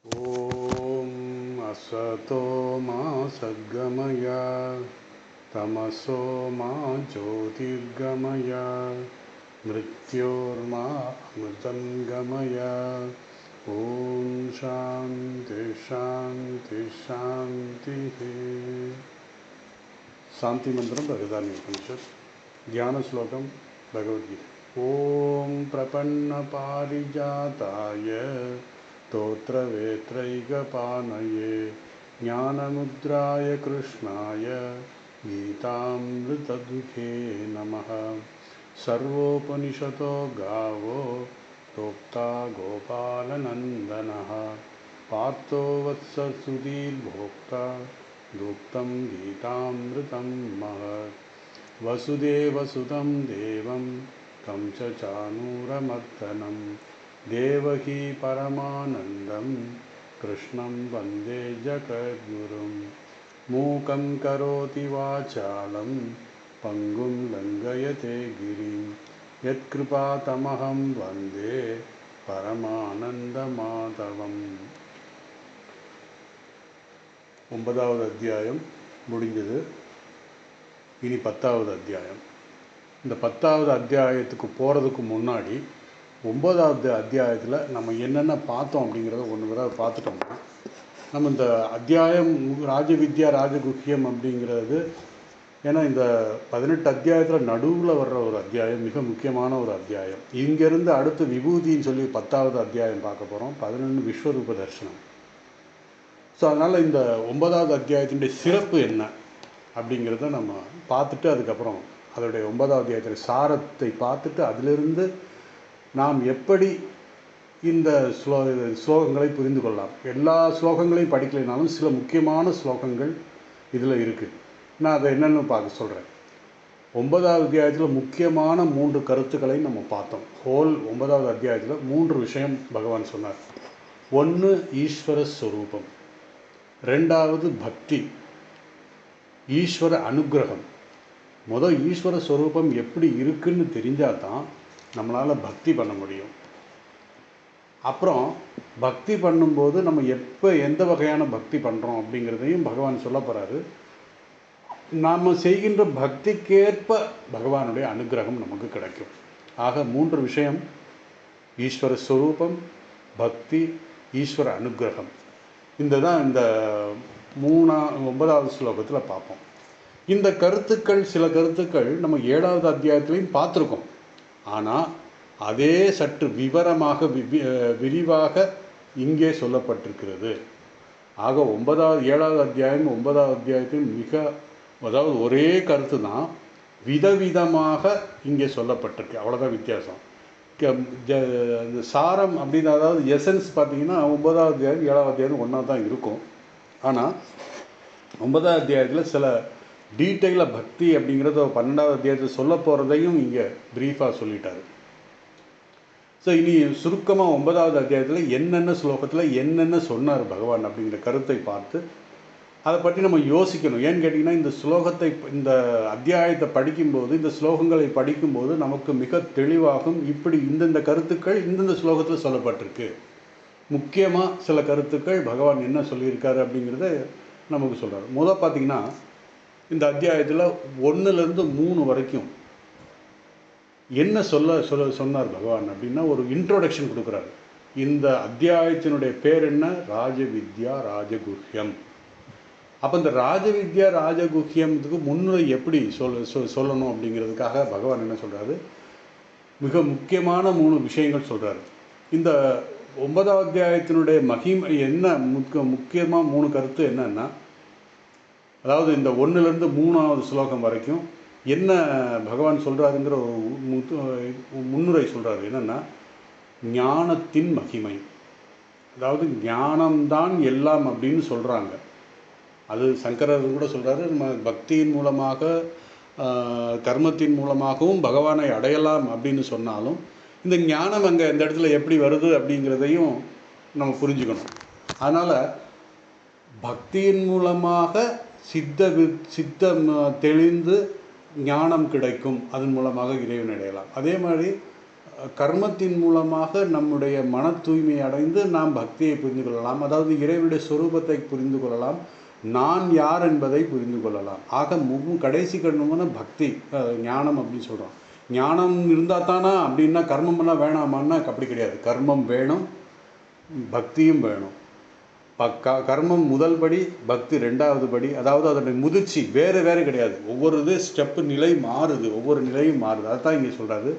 ॐ असतो मा सद्गमय तमसो मा ज्योतिर्गमय मृत्योर्मा अमृतं गमय। ॐ शान्ति शान्ति शान्तिः। शान्ति मंत्रम बृहदारण्यक उपनिषत् ध्यान श्लोकम भगवद्गीता। ॐ प्रपन्न पारिजाताय स्तोत्रवेत्रैकपाणये ज्ञानमुद्राय कृष्णाय गीतामृतदुहे नमः। सर्वोपनिषतो गावो प्रोक्ता गोपालनन्दनः पार्थो वत्ससुधीर्भोक्ता दुक्तं गीतामृतं महत्। वसुदेवसुतं देवं तं च चानूरमर्दनं देवकी परमानन्दं कृष्णं वन्दे जगद्गुरुं। मूकं करोति वाचालं पङ्गुं लङ्घयते गिरिं यत्कृपातमहं वन्दे परमानन्दमाधवम्। ஒன்பதாவது அத்தியாயம் முடிஞ்சது. இனி 10வது அத்தியாயம். இந்த 10வது அத்தியாயத்துக்கு போகிறதுக்கு முன்னாடி 9வது அத்தியாயத்தில் நம்ம என்னென்ன பார்த்தோம் அப்படிங்கிறத ஒன்று தடவை பார்த்துட்டோம்னா, நம்ம இந்த அத்தியாயம் ராஜவித்யா ராஜகுஹ்யம் அப்படிங்கிறது, ஏன்னா இந்த 18 அத்தியாயத்தில் நடுவில் வர்ற ஒரு அத்தியாயம், மிக முக்கியமான ஒரு அத்தியாயம். இங்கேருந்து அடுத்து விபூதின்னு சொல்லி 10வது அத்தியாயம் பார்க்க போகிறோம். 11 விஸ்வரூப தரிசனம். ஸோ அதனால் இந்த 9வது அத்தியாயத்தினுடைய சிறப்பு என்ன அப்படிங்கிறத நம்ம பார்த்துட்டு, அதுக்கப்புறம் அதோடைய 9வது அத்தியாயத்தின் சாரத்தை பார்த்துட்டு, அதிலிருந்து நாம் எப்படி இந்த ஸ்லோகங்களை புரிந்து கொள்ளலாம். எல்லா ஸ்லோகங்களையும் படிக்கலைனாலும் சில முக்கியமான ஸ்லோகங்கள் இதில் இருக்குது. நான் அதை என்னென்னு பார்க்க சொல்கிறேன். 9வது அத்தியாயத்தில் முக்கியமான 3 கருத்துக்களை நம்ம பார்த்தோம். ஹோல் 9வது அத்தியாயத்தில் 3 விஷயம் பகவான் சொன்னார். 1 ஈஸ்வர ஸ்வரூபம், 2வது பக்தி, ஈஸ்வர அனுகிரகம். முதல் ஈஸ்வர ஸ்வரூபம் எப்படி இருக்குன்னு தெரிஞ்சால் தான் நம்மளால் பக்தி பண்ண முடியும். அப்புறம் பக்தி பண்ணும்போது நம்ம எப்போ எந்த வகையான பக்தி பண்ணுறோம் அப்படிங்கிறதையும் பகவான் சொல்ல போகிறாரு. நாம் செய்கின்ற பக்திக்கேற்ப பகவானுடைய அனுகிரகம் நமக்கு கிடைக்கும். ஆக 3 விஷயம்: ஈஸ்வர ஸ்வரூபம், பக்தி, ஈஸ்வர அனுகிரகம். இந்த 9வது ஸ்லோகத்தில் பார்ப்போம். இந்த கருத்துக்கள், சில கருத்துக்கள் நம்ம 7வது அத்தியாயத்திலையும் பார்த்துருக்கோம். ஆனால் அதே சற்று விவரமாக விரிவாக இங்கே சொல்லப்பட்டிருக்கிறது. ஆக 7வது அத்தியாயம் 9வது அத்தியாயத்தையும் அதாவது ஒரே கருத்து தான், விதவிதமாக இங்கே சொல்லப்பட்டிருக்கு. அவ்வளோதான் வித்தியாசம். இந்த சாரம் அப்படின்னு, அதாவது எசன்ஸ் பார்த்தீங்கன்னா 9வது அத்தியாயம் 7வது அத்தியாயம் ஒன்றா தான் இருக்கும். ஆனால் 9வது அத்தியாயத்தில் சில டீட்டெயிலாக பக்தி அப்படிங்கிறத 12வது அத்தியாயத்தில் சொல்ல போகிறதையும் இங்கே ப்ரீஃபாக சொல்லிட்டாரு. ஸோ இனி சுருக்கமாக 9வது அத்தியாயத்தில் என்னென்ன ஸ்லோகத்தில் என்னென்ன சொன்னார் பகவான் அப்படிங்கிற கருத்தை பார்த்து அதை பற்றி நம்ம யோசிக்கணும். ஏன்னு கேட்டிங்கன்னா, இந்த அத்தியாயத்தை படிக்கும்போது, இந்த ஸ்லோகங்களை படிக்கும்போது நமக்கு மிக தெளிவாகும். இப்படி இந்தந்த கருத்துக்கள் இந்தந்த ஸ்லோகத்தில் சொல்லப்பட்டிருக்கு. முக்கியமாக சில கருத்துக்கள் பகவான் என்ன சொல்லியிருக்காரு அப்படிங்கிறத நமக்கு சொல்கிறார். பார்த்திங்கன்னா, இந்த அத்தியாயத்தில் 1லேருந்து 3 வரைக்கும் என்ன சொன்னார் பகவான் அப்படின்னா, ஒரு இன்ட்ரோடக்ஷன் கொடுக்குறாரு. இந்த அத்தியாயத்தினுடைய பேர் என்ன? ராஜவித்யா ராஜகுஹ்யம். அப்போ இந்த ராஜவித்யா ராஜகுஹ்யத்துக்கு முன்னுரை எப்படி சொல்லணும் அப்படிங்கிறதுக்காக பகவான் என்ன சொல்கிறாரு, மிக முக்கியமான 3 விஷயங்கள் சொல்கிறாரு. இந்த 9வது அத்தியாயத்தினுடைய மகிமை என்ன, முக்கியமாக 3 கருத்து என்னன்னா, அதாவது இந்த 1லேருந்து 3வது ஸ்லோகம் வரைக்கும் என்ன பகவான் சொல்கிறாருங்கிற ஒரு முன்னுரை சொல்கிறாரு. என்னென்னா, ஞானத்தின் மகிமை. அதாவது ஞானம்தான் எல்லாம் அப்படின்னு சொல்கிறாங்க. அது சங்கரர் கூட சொல்கிறாரு, நம்ம பக்தியின் மூலமாக கர்மத்தின் மூலமாகவும் பகவானை அடையலாம் அப்படின்னு சொன்னாலும், இந்த ஞானம் அங்கே இந்த இடத்துல எப்படி வருது அப்படிங்கிறதையும் நம்ம புரிஞ்சுக்கணும். அதனால் பக்தியின் மூலமாக சித்தம் தெளிந்து ஞானம் கிடைக்கும், அதன் மூலமாக இறைவன் அடையலாம். அதே மாதிரி கர்மத்தின் மூலமாக நம்முடைய மன தூய்மை அடைந்து நாம் பக்தியை புரிந்து கொள்ளலாம். அதாவது இறைவனுடைய சொரூபத்தை புரிந்து கொள்ளலாம். நான் யார் என்பதை புரிந்து கொள்ளலாம். ஆக கடைசி கண்ணுமான பக்தி, ஞானம் அப்படின்னு சொல்கிறோம். ஞானம் இருந்தால் தானா அப்படின்னா கர்மம்லாம் வேணாமான்னா அப்படி கிடையாது. கர்மம் வேணும், பக்தியும் வேணும். கர்மம் முதல் படி, பக்தி ரெண்டாவது படி. அதாவது அதனுடைய முதிர்ச்சி வேறு வேறு கிடையாது. ஒவ்வொரு ஸ்டெப்பு நிலை மாறுது, ஒவ்வொரு நிலையும் மாறுது. அதுதான் இங்கே சொல்கிறாரு.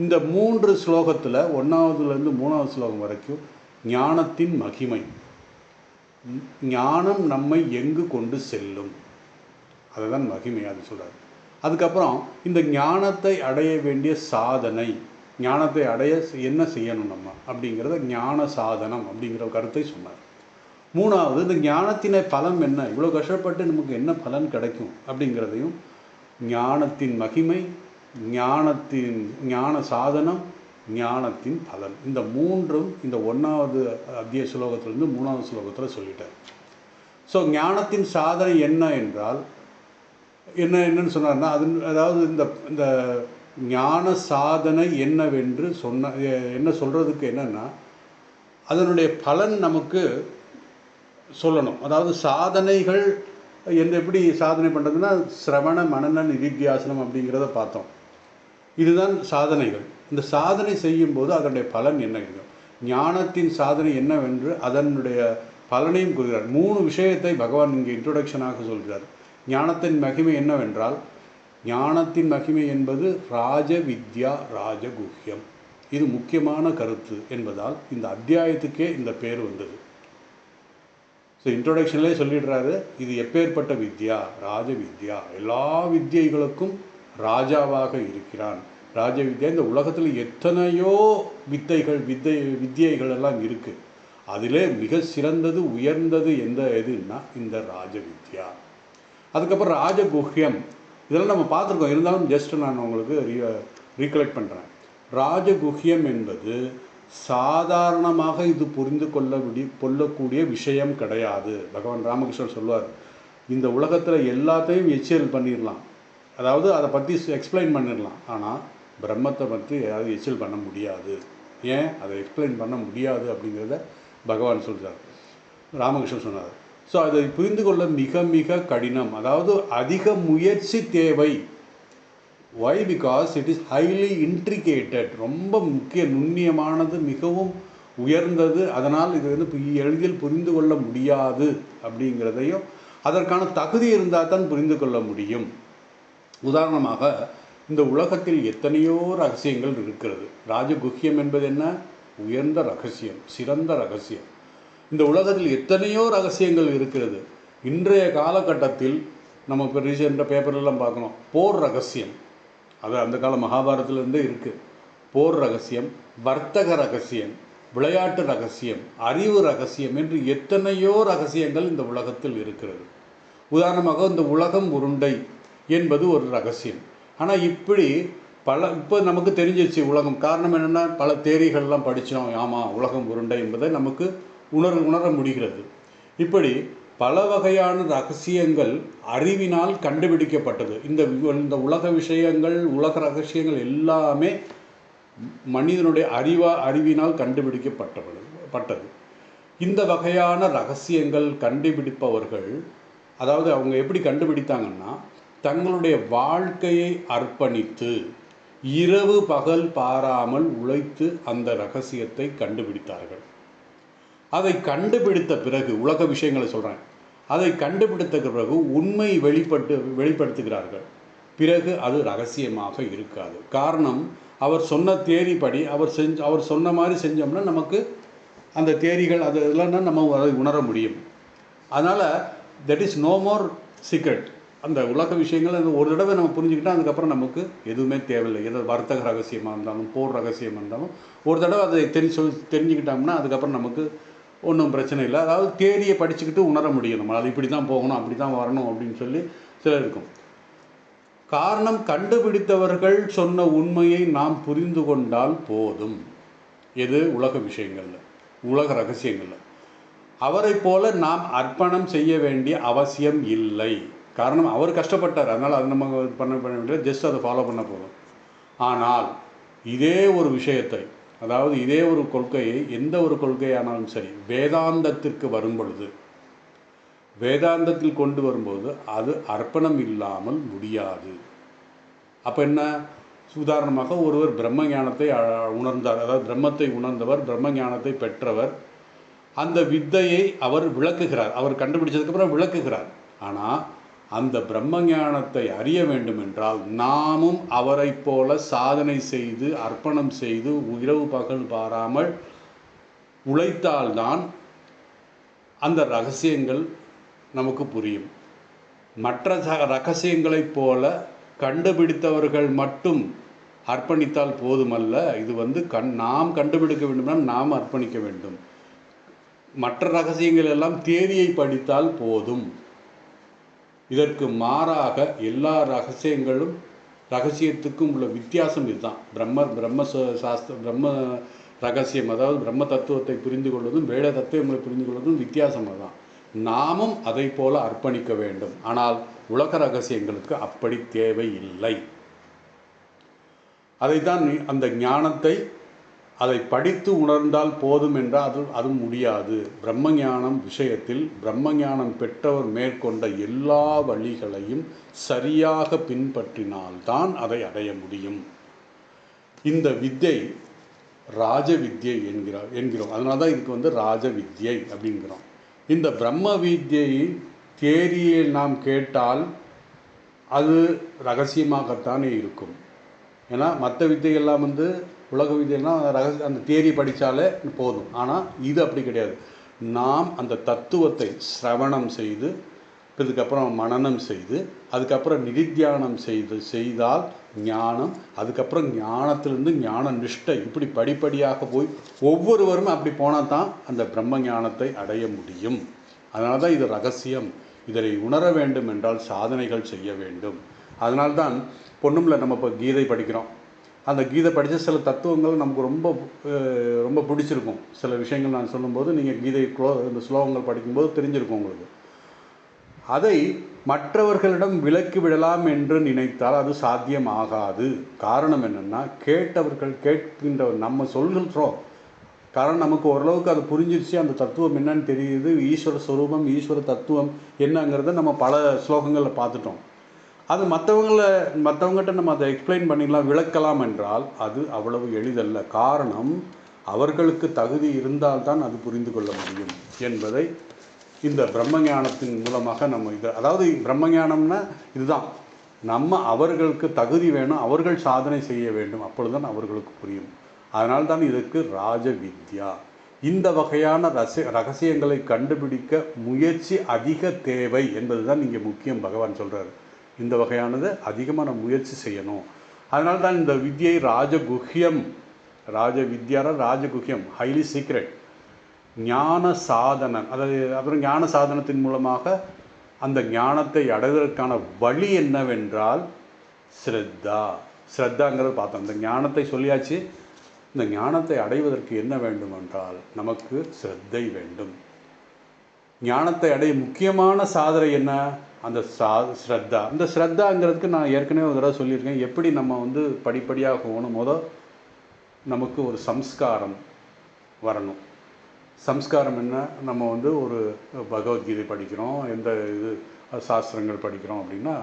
இந்த 3 ஸ்லோகத்தில் 1வதுலேருந்து 3வது ஸ்லோகம் வரைக்கும் ஞானத்தின் மகிமை, ஞானம் நம்மை எங்கு கொண்டு செல்லும், அதை தான் மகிமை அது சொல்கிறார். அதுக்கப்புறம் இந்த ஞானத்தை அடைய வேண்டிய சாதனை, ஞானத்தை அடைய என்ன செய்யணும் நம்ம அப்படிங்கிறத ஞான சாதனம் அப்படிங்கிற கருத்தை சொன்னார். 3வது இந்த ஞானத்தின பலன் என்ன, இவ்வளோ கஷ்டப்பட்டு நமக்கு என்ன பலன் கிடைக்கும் அப்படிங்கிறதையும், ஞானத்தின் மகிமை, ஞான சாதனம், ஞானத்தின் பலன், இந்த 3ம் இந்த 1வது அத்தியாய ஸ்லோகத்திலிருந்து 3வது ஸ்லோகத்தில் சொல்லிட்டார். ஸோ ஞானத்தின் சாதனை என்ன என்றால் என்னன்னு சொன்னார்னா, அதாவது இந்த ஞான சாதனை என்னவென்று என்ன சொல்கிறதுக்கு என்னென்னா அதனுடைய பலன் நமக்கு சொல்லணும். அதாவது சாதனைகள் என்று எப்படி சாதனை பண்ணுறதுன்னா சிரவண மனன நிதித்தியாசனம் அப்படிங்கிறத பார்த்தோம். இதுதான் சாதனைகள். இந்த சாதனை செய்யும்போது அதனுடைய பலன் என்ன, ஞானத்தின் சாதனை என்னவென்று அதனுடைய பலனையும் கூறுகிறார். 3 விஷயத்தை பகவான் இங்கே இன்ட்ரோடக்ஷனாக சொல்கிறார். ஞானத்தின் மகிமை என்னவென்றால், ஞானத்தின் மகிமை என்பது ராஜ வித்யா ராஜகுஹ்யம். இது முக்கியமான கருத்து என்பதால் இந்த அத்தியாயத்துக்கே இந்த பேர் வந்தது. ஸோ இன்ட்ரோடக்ஷன்லேயே சொல்லிடுறாரு, இது எப்பேற்பட்ட வித்யா, ராஜ வித்யா, எல்லா வித்யைகளுக்கும் ராஜாவாக இருக்கிறான். ராஜ வித்யா. இந்த உலகத்தில் எத்தனையோ வித்யைகள் எல்லாம் இருக்குது. அதிலே மிக சிறந்தது உயர்ந்தது எதுன்னா இந்த ராஜ வித்யா. அதுக்கப்புறம் ராஜகுஹ்யம், இதெல்லாம் நம்ம பார்த்துருக்கோம். இருந்தாலும் ஜஸ்ட் நான் உங்களுக்கு ரீகலெக்ட் பண்ணுறேன். ராஜகுஹ்யம் என்பது சாதாரணமாக இது புரிந்து கொள்ளக்கூடிய விஷயம் கிடையாது. பகவான் ராமகிருஷ்ணர் சொல்வார், இந்த உலகத்தில் எல்லாத்தையும் எச்சியல் பண்ணிடலாம், அதாவது அதை பற்றி எக்ஸ்பிளைன் பண்ணிடலாம். ஆனால் பிரம்மத்தை பற்றி யாரும் எச்சியல் பண்ண முடியாது. ஏன் அதை எக்ஸ்பிளைன் பண்ண முடியாது அப்படிங்கிறத பகவான் சொல்கிறார், ராமகிருஷ்ணன் சொன்னார். ஸோ அதை புரிந்து கொள்ள மிக மிக கடினம், அதாவது அதிக முயற்சி தேவை. Why? Because it is highly intricated, ரொம்ப முக்கிய நுண்ணியமானது, மிகவும் உயர்ந்தது. அதனால் இது எளிதில் புரிந்து கொள்ள முடியாது அப்படிங்கிறதையும், அதற்கான தகுதி இருந்தால் தான் புரிந்து கொள்ள முடியும். உதாரணமாக இந்த உலகத்தில் எத்தனையோ ரகசியங்கள் இருக்கிறது. ராஜகுஹ்யம் என்பது என்ன? உயர்ந்த ரகசியம், சிறந்த ரகசியம். இந்த உலகத்தில் எத்தனையோ ரகசியங்கள் இருக்கிறது. இன்றைய காலகட்டத்தில் நம்ம இப்போ ரீசெண்டாக பேப்பர்லாம் பார்க்கணும், போர் ரகசியம், அது அந்த கால மகாபாரதத்திலேருந்தே இருக்குது. போர் ரகசியம், வர்த்தக ரகசியம், விளையாட்டு ரகசியம், அறிவு ரகசியம் என்று எத்தனையோ ரகசியங்கள் இந்த உலகத்தில் இருக்கிறது. உதாரணமாக இந்த உலகம் உருண்டை என்பது ஒரு ரகசியம். ஆனால் இப்படி இப்போ நமக்கு தெரிஞ்சிச்சு உலகம். காரணம் என்னென்னா, பல தேரிகள்லாம் படித்தோம். ஆமாம், உலகம் உருண்டை என்பதை நமக்கு உணர முடிகிறது. இப்படி பல வகையான ரகசியங்கள் அறிவினால் கண்டுபிடிக்கப்பட்டது. இந்த உலக விஷயங்கள், உலக ரகசியங்கள் எல்லாமே மனிதனுடைய அறிவினால் கண்டுபிடிக்கப்பட்டது. இந்த வகையான ரகசியங்கள் கண்டுபிடிப்பவர்கள், அதாவது அவங்க எப்படி கண்டுபிடித்தாங்கன்னா, தங்களுடைய வாழ்க்கையை அர்ப்பணித்து இரவு பகல் பாராமல் உழைத்து அந்த ரகசியத்தை கண்டுபிடித்தார்கள். அதை கண்டுபிடித்த பிறகு, உலக விஷயங்களை சொல்கிறேன், அதை கண்டுபிடித்த பிறகு உண்மை வெளிப்படுத்துகிறார்கள். பிறகு அது ரகசியமாக இருக்காது. காரணம், அவர் சொன்ன தேரிப்படி அவர் சொன்ன மாதிரி செஞ்சோம்னா நமக்கு அந்த தேரிகள் அது இல்லைன்னா நம்ம அதை உணர முடியும். அதனால் that is no more secret. அந்த உலக விஷயங்கள் ஒரு தடவை நம்ம புரிஞ்சுக்கிட்டால் அதுக்கப்புறம் நமக்கு எதுவுமே தேவையில்லை. எதாவது வர்த்தக ரகசியமாக இருந்தாலும் போர் ரகசியமாக இருந்தாலும் ஒரு தடவை அதை தெரிஞ்சுக்கிட்டோம்னா அதுக்கப்புறம் நமக்கு ஒன்றும் பிரச்சனை இல்லை. அதாவது தேரியை படிச்சுக்கிட்டு உணர முடியும். நம்ம அது இப்படி தான் போகணும், அப்படி தான் வரணும் அப்படின்னு சொல்லி சிலர் இருக்கும். காரணம், கண்டுபிடித்தவர்கள் சொன்ன உண்மையை நாம் புரிந்து கொண்டால் போதும். எது? உலக விஷயங்களில், உலக ரகசியங்களில். அவரை போல நாம் அர்ப்பணம் செய்ய வேண்டிய அவசியம் இல்லை. காரணம், அவர் கஷ்டப்பட்டார், அதனால் அது நம்ம பண்ண வேண்டிய ஜஸ்ட் அதை ஃபாலோ பண்ண போதும். ஆனால் இதே ஒரு விஷயத்தை, அதாவது இதே ஒரு கொள்கையை, எந்த ஒரு கொள்கையானாலும் சரி, வேதாந்தத்திற்கு வரும் பொழுது, வேதாந்தத்தில் கொண்டு வரும்போது அது அர்ப்பணம் இல்லாமல் முடியாது. அப்போ என்ன, உதாரணமாக ஒருவர் பிரம்ம ஞானத்தை உணர்ந்தார், அதாவது பிரம்மத்தை உணர்ந்தவர், பிரம்ம ஞானத்தை பெற்றவர், அந்த வித்தையை அவர் விளக்குகிறார், அவர் கண்டுபிடிச்சதுக்கப்புறம் விளக்குகிறார். ஆனால் அந்த பிரம்ம ஞானத்தை அறிய வேண்டும் என்றால் நாமும் அவரை போல சாதனை செய்து அர்ப்பணம் செய்து இரவு பகல் பாராமல் உழைத்தால்தான் அந்த ரகசியங்கள் நமக்கு புரியும். மற்ற ரகசியங்களைப் போல கண்டுபிடித்தவர்கள் மட்டும் அர்ப்பணித்தால் போதுமல்ல. இது நாம் கண்டுபிடிக்க வேண்டும்னால் நாம் அர்ப்பணிக்க வேண்டும். மற்ற ரகசியங்கள் எல்லாம் தேரியை படித்தால் போதும். இதற்கு மாறாக எல்லா ரகசியத்துக்கும் உள்ள வித்தியாசம் இதுதான். பிரம்ம ரகசியம், அதாவது பிரம்ம தத்துவத்தை புரிந்து கொள்வதும் வேத தத்துவங்களை புரிந்து கொள்வதும் வித்தியாசம் தான். நாமும் அதை போல அர்ப்பணிக்க வேண்டும். ஆனால் உலக ரகசியங்களுக்கு அப்படி தேவை இல்லை. அதைத்தான் அந்த ஞானத்தை அதை படித்து உணர்ந்தால் போதும் என்றால் அது முடியாது. பிரம்ம ஞானம் விஷயத்தில் பிரம்ம ஞானம் பெற்றவர் மேற்கொண்ட எல்லா வழிகளையும் சரியாக பின்பற்றினால்தான் அதை அடைய முடியும். இந்த வித்தை ராஜ வித்யை என்கிறோம். அதனால தான் இதுக்கு ராஜ வித்யை அப்படிங்கிறோம். இந்த பிரம்ம வித்யை தேரியை நாம் கேட்டால் அது ரகசியமாகத்தானே இருக்கும். ஏன்னா மற்ற வித்தையெல்லாம் உலக வித்தையெல்லாம் அந்த தேரி படித்தாலே போதும். ஆனால் இது அப்படி கிடையாது. நாம் அந்த தத்துவத்தை சிரவணம் செய்து, இதுக்கப்புறம் மனனம் செய்து, அதுக்கப்புறம் நிதித்தியானம் செய்தால் ஞானம், அதுக்கப்புறம் ஞானத்திலிருந்து ஞான நிஷ்டை, இப்படி படிப்படியாக போய் ஒவ்வொருவரும் அப்படி போனால் தான் அந்த பிரம்ம ஞானத்தை அடைய முடியும். அதனால தான் இது ரகசியம். இதனை உணர வேண்டும் என்றால் சாதனைகள் செய்ய வேண்டும். அதனால்தான் பொண்ணுமில் நம்ம இப்போ கீதை படிக்கிறோம். அந்த கீதை படித்த சில தத்துவங்கள் நமக்கு ரொம்ப ரொம்ப பிடிச்சிருக்கும். சில விஷயங்கள் நான் சொல்லும்போது நீங்கள் கீதை இந்த ஸ்லோகங்கள் படிக்கும்போது தெரிஞ்சிருக்கும் உங்களுக்கு. அதை மற்றவர்களிடம் விலக்கி விடலாம் என்று நினைத்தால் அது சாத்தியமாகாது. காரணம் என்னென்னா, கேட்கின்றவர் நம்ம சொல்கிறோம். காரணம் நமக்கு ஓரளவுக்கு அது புரிஞ்சிருச்சு, அந்த தத்துவம் என்னன்னு தெரியுது, ஈஸ்வர ஸ்வரூபம் ஈஸ்வர தத்துவம் என்னங்கிறத நம்ம பல ஸ்லோகங்களில் பார்த்துட்டோம். அது மற்றவங்ககிட்ட நம்ம அதை எக்ஸ்பிளைன் பண்ணிடலாம், விளக்கலாம் என்றால் அது அவ்வளவு எளிதல்ல. காரணம், அவர்களுக்கு தகுதி இருந்தால்தான் அது புரிந்து கொள்ள முடியும் என்பதை இந்த பிரம்மஞானத்தின் மூலமாக நம்ம அதாவது பிரம்மஞானம்னா இதுதான். அவர்களுக்கு தகுதி வேணும், அவர்கள் சாதனை செய்ய வேண்டும், அப்பொழுதுதான் அவர்களுக்கு புரியும். அதனால்தான் இதற்கு ராஜ வித்யா. இந்த வகையான ரகசியங்களை கண்டுபிடிக்க முயற்சி அதிக தேவை என்பதுதான் இங்கே முக்கியம். பகவான் சொல்கிறார், இந்த வகையானது அதிகமாக நம்ம முயற்சி செய்யணும். அதனால தான் இந்த வித்யை ராஜகுஹ்யம், ராஜ வித்யாரா ராஜகுஹ்யம், ஹைலி சீக்ரெட் ஞான சாதனம். அப்புறம் ஞான சாதனத்தின் மூலமாக அந்த ஞானத்தை அடைவதற்கான வழி என்னவென்றால் ஸ்ரத்தாங்கிறத பார்த்தோம். இந்த ஞானத்தை சொல்லியாச்சு. இந்த ஞானத்தை அடைவதற்கு என்ன வேண்டும் என்றால் நமக்கு ஸ்ரத்தை வேண்டும். ஞானத்தை அடைய முக்கியமான சாதனை என்ன? அந்த ஸ்ரத்தா. இந்த ஸ்ரத்தாங்கிறதுக்கு நான் ஏற்கனவே ஒரு தடவை சொல்லியிருக்கேன். எப்படி நம்ம படிப்படியாக போகணும். நமக்கு ஒரு சம்ஸ்காரம் வரணும். சம்ஸ்காரம் என்ன? நம்ம ஒரு பகவத்கீதை படிக்கிறோம், எந்த சாஸ்திரங்கள் படிக்கிறோம் அப்படின்னா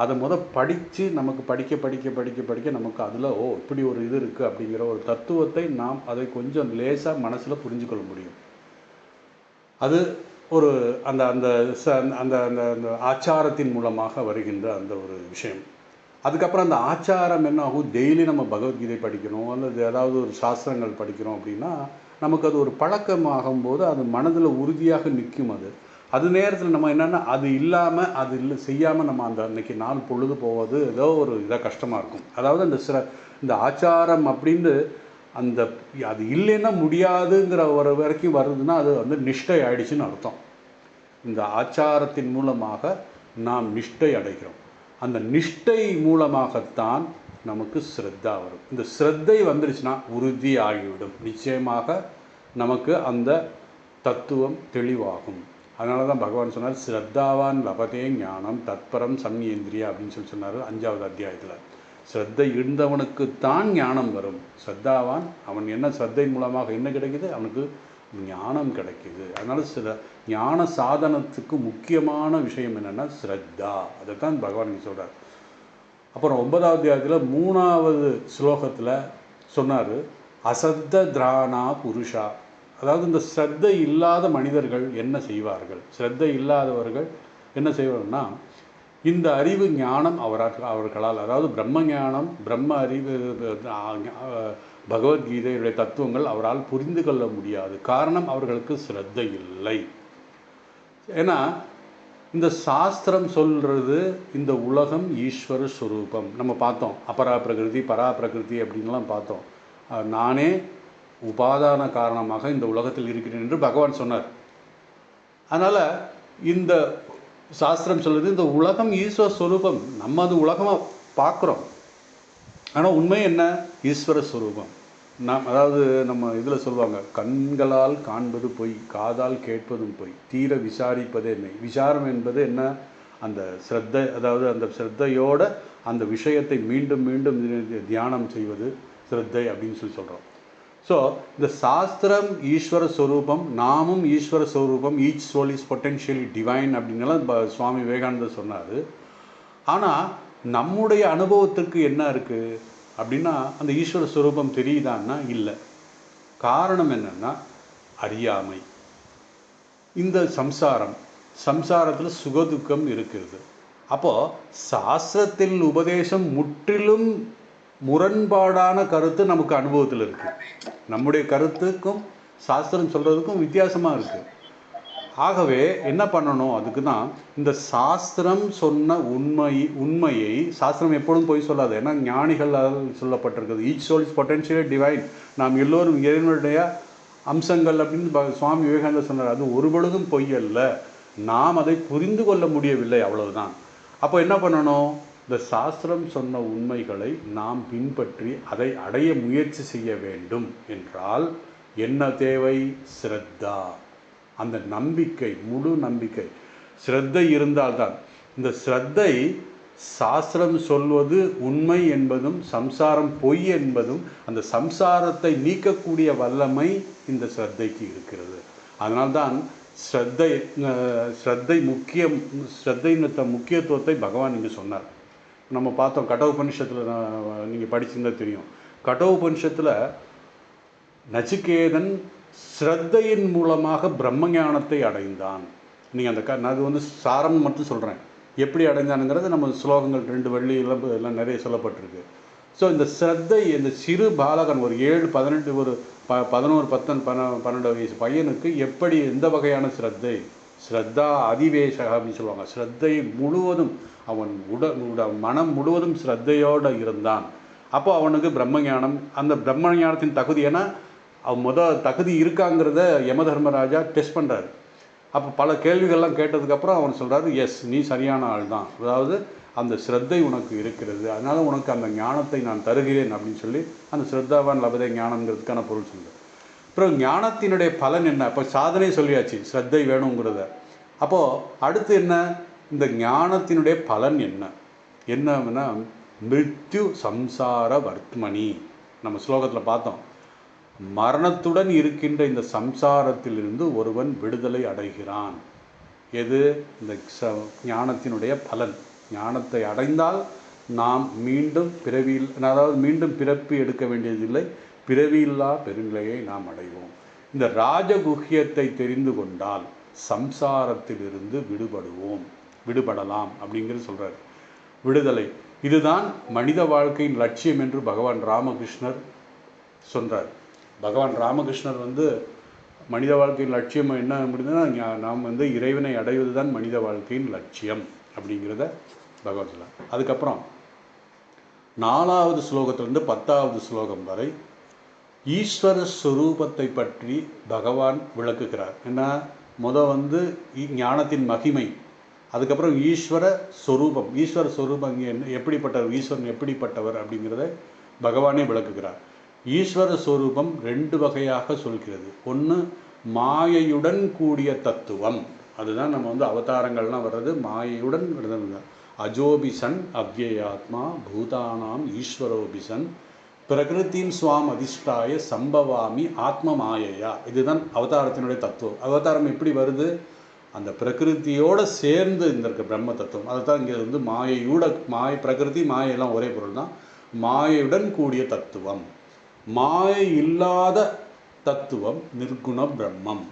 அதை படித்து நமக்கு படிக்க நமக்கு அதில் இப்படி ஒரு இருக்குது அப்படிங்கிற ஒரு தத்துவத்தை நாம் அதை கொஞ்சம் லேசாக மனசில் புரிஞ்சு கொள்ள முடியும். அது ஒரு அந்த அந்த அந்த அந்த ஆச்சாரத்தின் மூலமாக வருகின்ற அந்த ஒரு விஷயம். அதுக்கப்புறம் அந்த ஆச்சாரம் என்ன ஆகும்? டெய்லி நம்ம பகவத்கீதை படிக்கணும் அல்லது ஏதாவது ஒரு சாஸ்திரங்கள் படிக்கிறோம் அப்படின்னா நமக்கு அது ஒரு பழக்கமாகும்போது அது மனதில் உறுதியாக நிற்கும். அது நேரத்தில் நம்ம என்னென்னா அது இல்லாமல் அது செய்யாமல் நம்ம அந்த அன்றைக்கி நாள் பொழுது போவது ஏதோ ஒரு இதாக கஷ்டமாக இருக்கும். அதாவது இந்த ஆச்சாரம் அப்படின்னு அது இல்லைன்னா முடியாதுங்கிற ஒரு வரைக்கும் வருதுன்னா அது நிஷ்டை ஆயிடுச்சுன்னு அர்த்தம். இந்த ஆச்சாரத்தின் மூலமாக நாம் நிஷ்டை அடைகிறோம். அந்த நிஷ்டை மூலமாகத்தான் நமக்கு ஸ்ரத்தா வரும். இந்த ஸ்ரத்தை வந்துடுச்சுன்னா உறுதி ஆகிவிடும். நிச்சயமாக நமக்கு அந்த தத்துவம் தெளிவாகும். அதனால தான் பகவான் சொன்னார், ஸ்ரத்தாவான் லபதே ஞானம் தத்பரம் சம்யேந்திரியா அப்படின்னு சொன்னார் 5வது அத்தியாயத்தில். ஸ்ரத்தை இருந்தவனுக்குத்தான் ஞானம் வரும். ஸ்ரத்தாவான் அவன் என்ன ஸ்ரத்தை மூலமாக என்ன கிடைக்குது, அவனுக்கு ஞானம் கிடைக்குது. அதனால் ஞான சாதனத்துக்கு முக்கியமான விஷயம் என்னென்னா ஸ்ரத்தா. அதைத்தான் பகவான் சொல்கிறார். அப்புறம் 9வது அத்தியாயத்தில் 3வது ஸ்லோகத்தில் சொன்னார், அசத்த திராணா புருஷா. அதாவது இந்த ஸ்ரத்தை இல்லாத மனிதர்கள் என்ன செய்வார்கள், ஸ்ரத்தை இல்லாதவர்கள் என்ன செய்வார்கள்னா, இந்த அறிவு ஞானம் அவர்களால், அதாவது பிரம்ம ஞானம், பிரம்ம அறிவு, பகவத்கீதையுடைய தத்துவங்கள் அவரால் புரிந்து கொள்ள முடியாது. காரணம், அவர்களுக்கு ஸ்ரத்தை இல்லை. ஏன்னா இந்த சாஸ்திரம் சொல்கிறது இந்த உலகம் ஈஸ்வர ஸ்வரூபம். நம்ம பார்த்தோம், அபரா பிரகிருதி பரா பிரகிருதி அப்படின்லாம் பார்த்தோம். நானே உபாதான காரணமாக இந்த உலகத்தில் இருக்கிறேன் என்று பகவான் சொன்னார். அதனால் இந்த சாஸ்திரம் சொல்கிறது இந்த உலகம் ஈஸ்வர ஸ்வரூபம். நம்ம அது உலகமாக பார்க்குறோம், ஆனால் உண்மை என்ன, ஈஸ்வர ஸ்வரூபம். அதாவது நம்ம இதில் சொல்லுவாங்க, கண்களால் காண்பது பொய், காதால் கேட்பதும் பொய், தீர விசாரிப்பதே என்ன. விசாரம் என்பது என்ன, அந்த ஸ்ரத்தை, அதாவது அந்த ஸ்ரத்தையோட அந்த விஷயத்தை மீண்டும் மீண்டும் தியானம் செய்வது ஸ்ரத்தை அப்படின்னு சொல்கிறோம். ஸோ இந்த சாஸ்திரம் ஈஸ்வர ஸ்வரூபம், நாமும் ஈஸ்வர ஸ்வரூபம், each soul is potentially divine அப்படின்னுலாம் சுவாமி விவேகானந்தர் சொன்னார். ஆனால் நம்முடைய அனுபவத்திற்கு என்ன இருக்குது அப்படின்னா, அந்த ஈஸ்வர ஸ்வரூபம் தெரியுதான்னா இல்லை. காரணம் என்னென்னா அறியாமை. இந்த சம்சாரத்தில் சுகதுக்கம் இருக்கிறது. அப்போது சாஸ்திரத்தில் உபதேசம் முற்றிலும் முரண்பாடான கருத்து நமக்கு அனுபவத்தில் இருக்குது. நம்முடைய கருத்துக்கும் சாஸ்திரம் சொல்கிறதுக்கும் வித்தியாசமாக இருக்குது. ஆகவே என்ன பண்ணணும், அதுக்கு தான் இந்த சாஸ்திரம் சொன்ன உண்மையை சாஸ்திரம் எப்பொழுதும் போய் சொல்லாது. ஏன்னா ஞானிகளால் சொல்லப்பட்டிருக்குது, each soul is potentially divine, நாம் எல்லோரும் இறைவனுடைய அம்சங்கள் அப்படின்னு சுவாமி விவேகானந்தர் சொன்னார். அது ஒரு பொழுதும் பொய் அல்ல, நாம் அதை புரிந்து கொள்ள முடியவில்லை, அவ்வளவுதான். அப்போ என்ன பண்ணணும், இந்த சாஸ்திரம் சொன்ன உண்மைகளை நாம் பின்பற்றி அதை அடைய முயற்சி செய்ய வேண்டும் என்றால் என்ன தேவை, ஸ்ரத்தா. அந்த நம்பிக்கை, முழு நம்பிக்கை, ஸ்ரத்தை இருந்தால்தான். இந்த ஸ்ரத்தை சாஸ்திரம் சொல்வது உண்மை என்பதும் சம்சாரம் பொய் என்பதும் அந்த சம்சாரத்தை நீக்கக்கூடிய வல்லமை இந்த ஸ்ரத்தைக்கு இருக்கிறது. அதனால்தான் ஸ்ரத்தை முக்கியத்துவத்தை பகவான் இங்கு சொன்னார். நம்ம பார்த்தோம் கடோபனிஷத்தில், நீங்கள் படிச்சிருந்தா தெரியும், கடோபனிஷத்தில் நச்சிகேதன் ஸ்ரத்தையின் மூலமாக பிரம்ம ஞானத்தை அடைந்தான். நீங்கள் நான் அது சாரம் மட்டும் சொல்கிறேன், எப்படி அடைஞ்சானுங்கிறது நம்ம ஸ்லோகங்கள் 2 வள்ளியெல்லாம் எல்லாம் நிறைய சொல்லப்பட்டிருக்கு. ஸோ இந்த ஸ்ரத்தை, இந்த சிறு பாலகன், ஒரு 7, 18, ஒரு 11, 12 வயசு பையனுக்கு எப்படி, எந்த வகையான ஸ்ரத்தா அதிவேஷக அப்படின்னு சொல்லுவாங்க. ஸ்ரத்தை முழுவதும், அவன் மனம் முழுவதும் ஸ்ரத்தையோடு இருந்தான். அப்போ அவனுக்கு பிரம்மஞானம், அந்த பிரம்மஞானத்தின் தகுதி, ஏன்னா அவன் தகுதி இருக்காங்கிறத யமதர்மராஜா டெஸ்ட் பண்ணுறாரு. அப்போ பல கேள்விகள்லாம் கேட்டதுக்கப்புறம் அவன் சொல்கிறாரு, எஸ், நீ சரியான ஆள் தான், அதாவது அந்த ஸ்ரத்தை உனக்கு இருக்கிறது, அதனால் உனக்கு அந்த ஞானத்தை நான் தருகிறேன் அப்படின்னு சொல்லி அந்த ஸ்ரத்தாவான் லபதே ஞானங்கிறதுக்கான பொருள் சொல்லுது. அப்புறம் ஞானத்தினுடைய பலன் என்ன, இப்போ சாதனை சொல்லியாச்சு, ஸ்ரத்தை வேணுங்கிறத. அப்போது அடுத்து என்ன, இந்த ஞானத்தினுடைய பலன் என்னன்னா மிருத்யு சம்சார வர்த்மனி. நம்ம ஸ்லோகத்தில் பார்த்தோம், மரணத்துடன் இருக்கின்ற இந்த சம்சாரத்திலிருந்து ஒருவன் விடுதலை அடைகிறான். எது, இந்த ஞானத்தினுடைய பலன். ஞானத்தை அடைந்தால் நாம் மீண்டும் பிறவியில், அதாவது மீண்டும் பிறப்பு எடுக்க வேண்டியதில்லை, பிறவியில்லா பெருநிலையை நாம் அடைவோம். இந்த ராஜகுஹ்யத்தை தெரிந்து கொண்டால் சம்சாரத்திலிருந்து விடுபடலாம் அப்படிங்கிறது சொல்கிறார். விடுதலை, இதுதான் மனித வாழ்க்கையின் லட்சியம் என்று பகவான் ராமகிருஷ்ணர் சொல்கிறார். பகவான் ராமகிருஷ்ணர் மனித வாழ்க்கையின் லட்சியம் என்ன அப்படின்னா, நாம் இறைவனை அடைவது தான் மனித வாழ்க்கையின் லட்சியம் அப்படிங்கிறத பகவான் சொல்கிறார். அதுக்கப்புறம் 4வது ஸ்லோகத்திலிருந்து 10வது ஸ்லோகம் வரை ஈஸ்வர ஸ்வரூபத்தை பற்றி பகவான் விளக்குகிறார். ஏன்னா ஞானத்தின் மகிமை, அதுக்கப்புறம் ஈஸ்வர ஸ்வரூபம் எப்படிப்பட்டவர், ஈஸ்வரன் எப்படிப்பட்டவர் அப்படிங்கிறத பகவானே விளக்குகிறார். ஈஸ்வர ஸ்வரூபம் 2 வகையாக சொல்கிறது. ஒன்று மாயையுடன் கூடிய தத்துவம், அதுதான் நம்ம அவதாரங்கள்லாம் வர்றது மாயையுடன். அஜோபிசன் அவ்யயாத்மா பூதானாம் ஈஸ்வரோபிசன் பிரகிருத்தின் சுவாம் அதிஷ்டாய சம்பவாமி ஆத்ம மாயையா. இதுதான் அவதாரத்தினுடைய தத்துவம். அவதாரம் எப்படி வருது? அந்த பிரகிருத்தியோடு சேர்ந்து இந்த இருக்க பிரம்ம தத்துவம். அதுதான் இங்கே வந்து மாயையோட பிரகிருதி மாயெல்லாம் ஒரே பொருள் தான். மாயையுடன் கூடிய தத்துவம், மாயை இல்லாத தத்துவம் நிர்குண பிரம்மம்.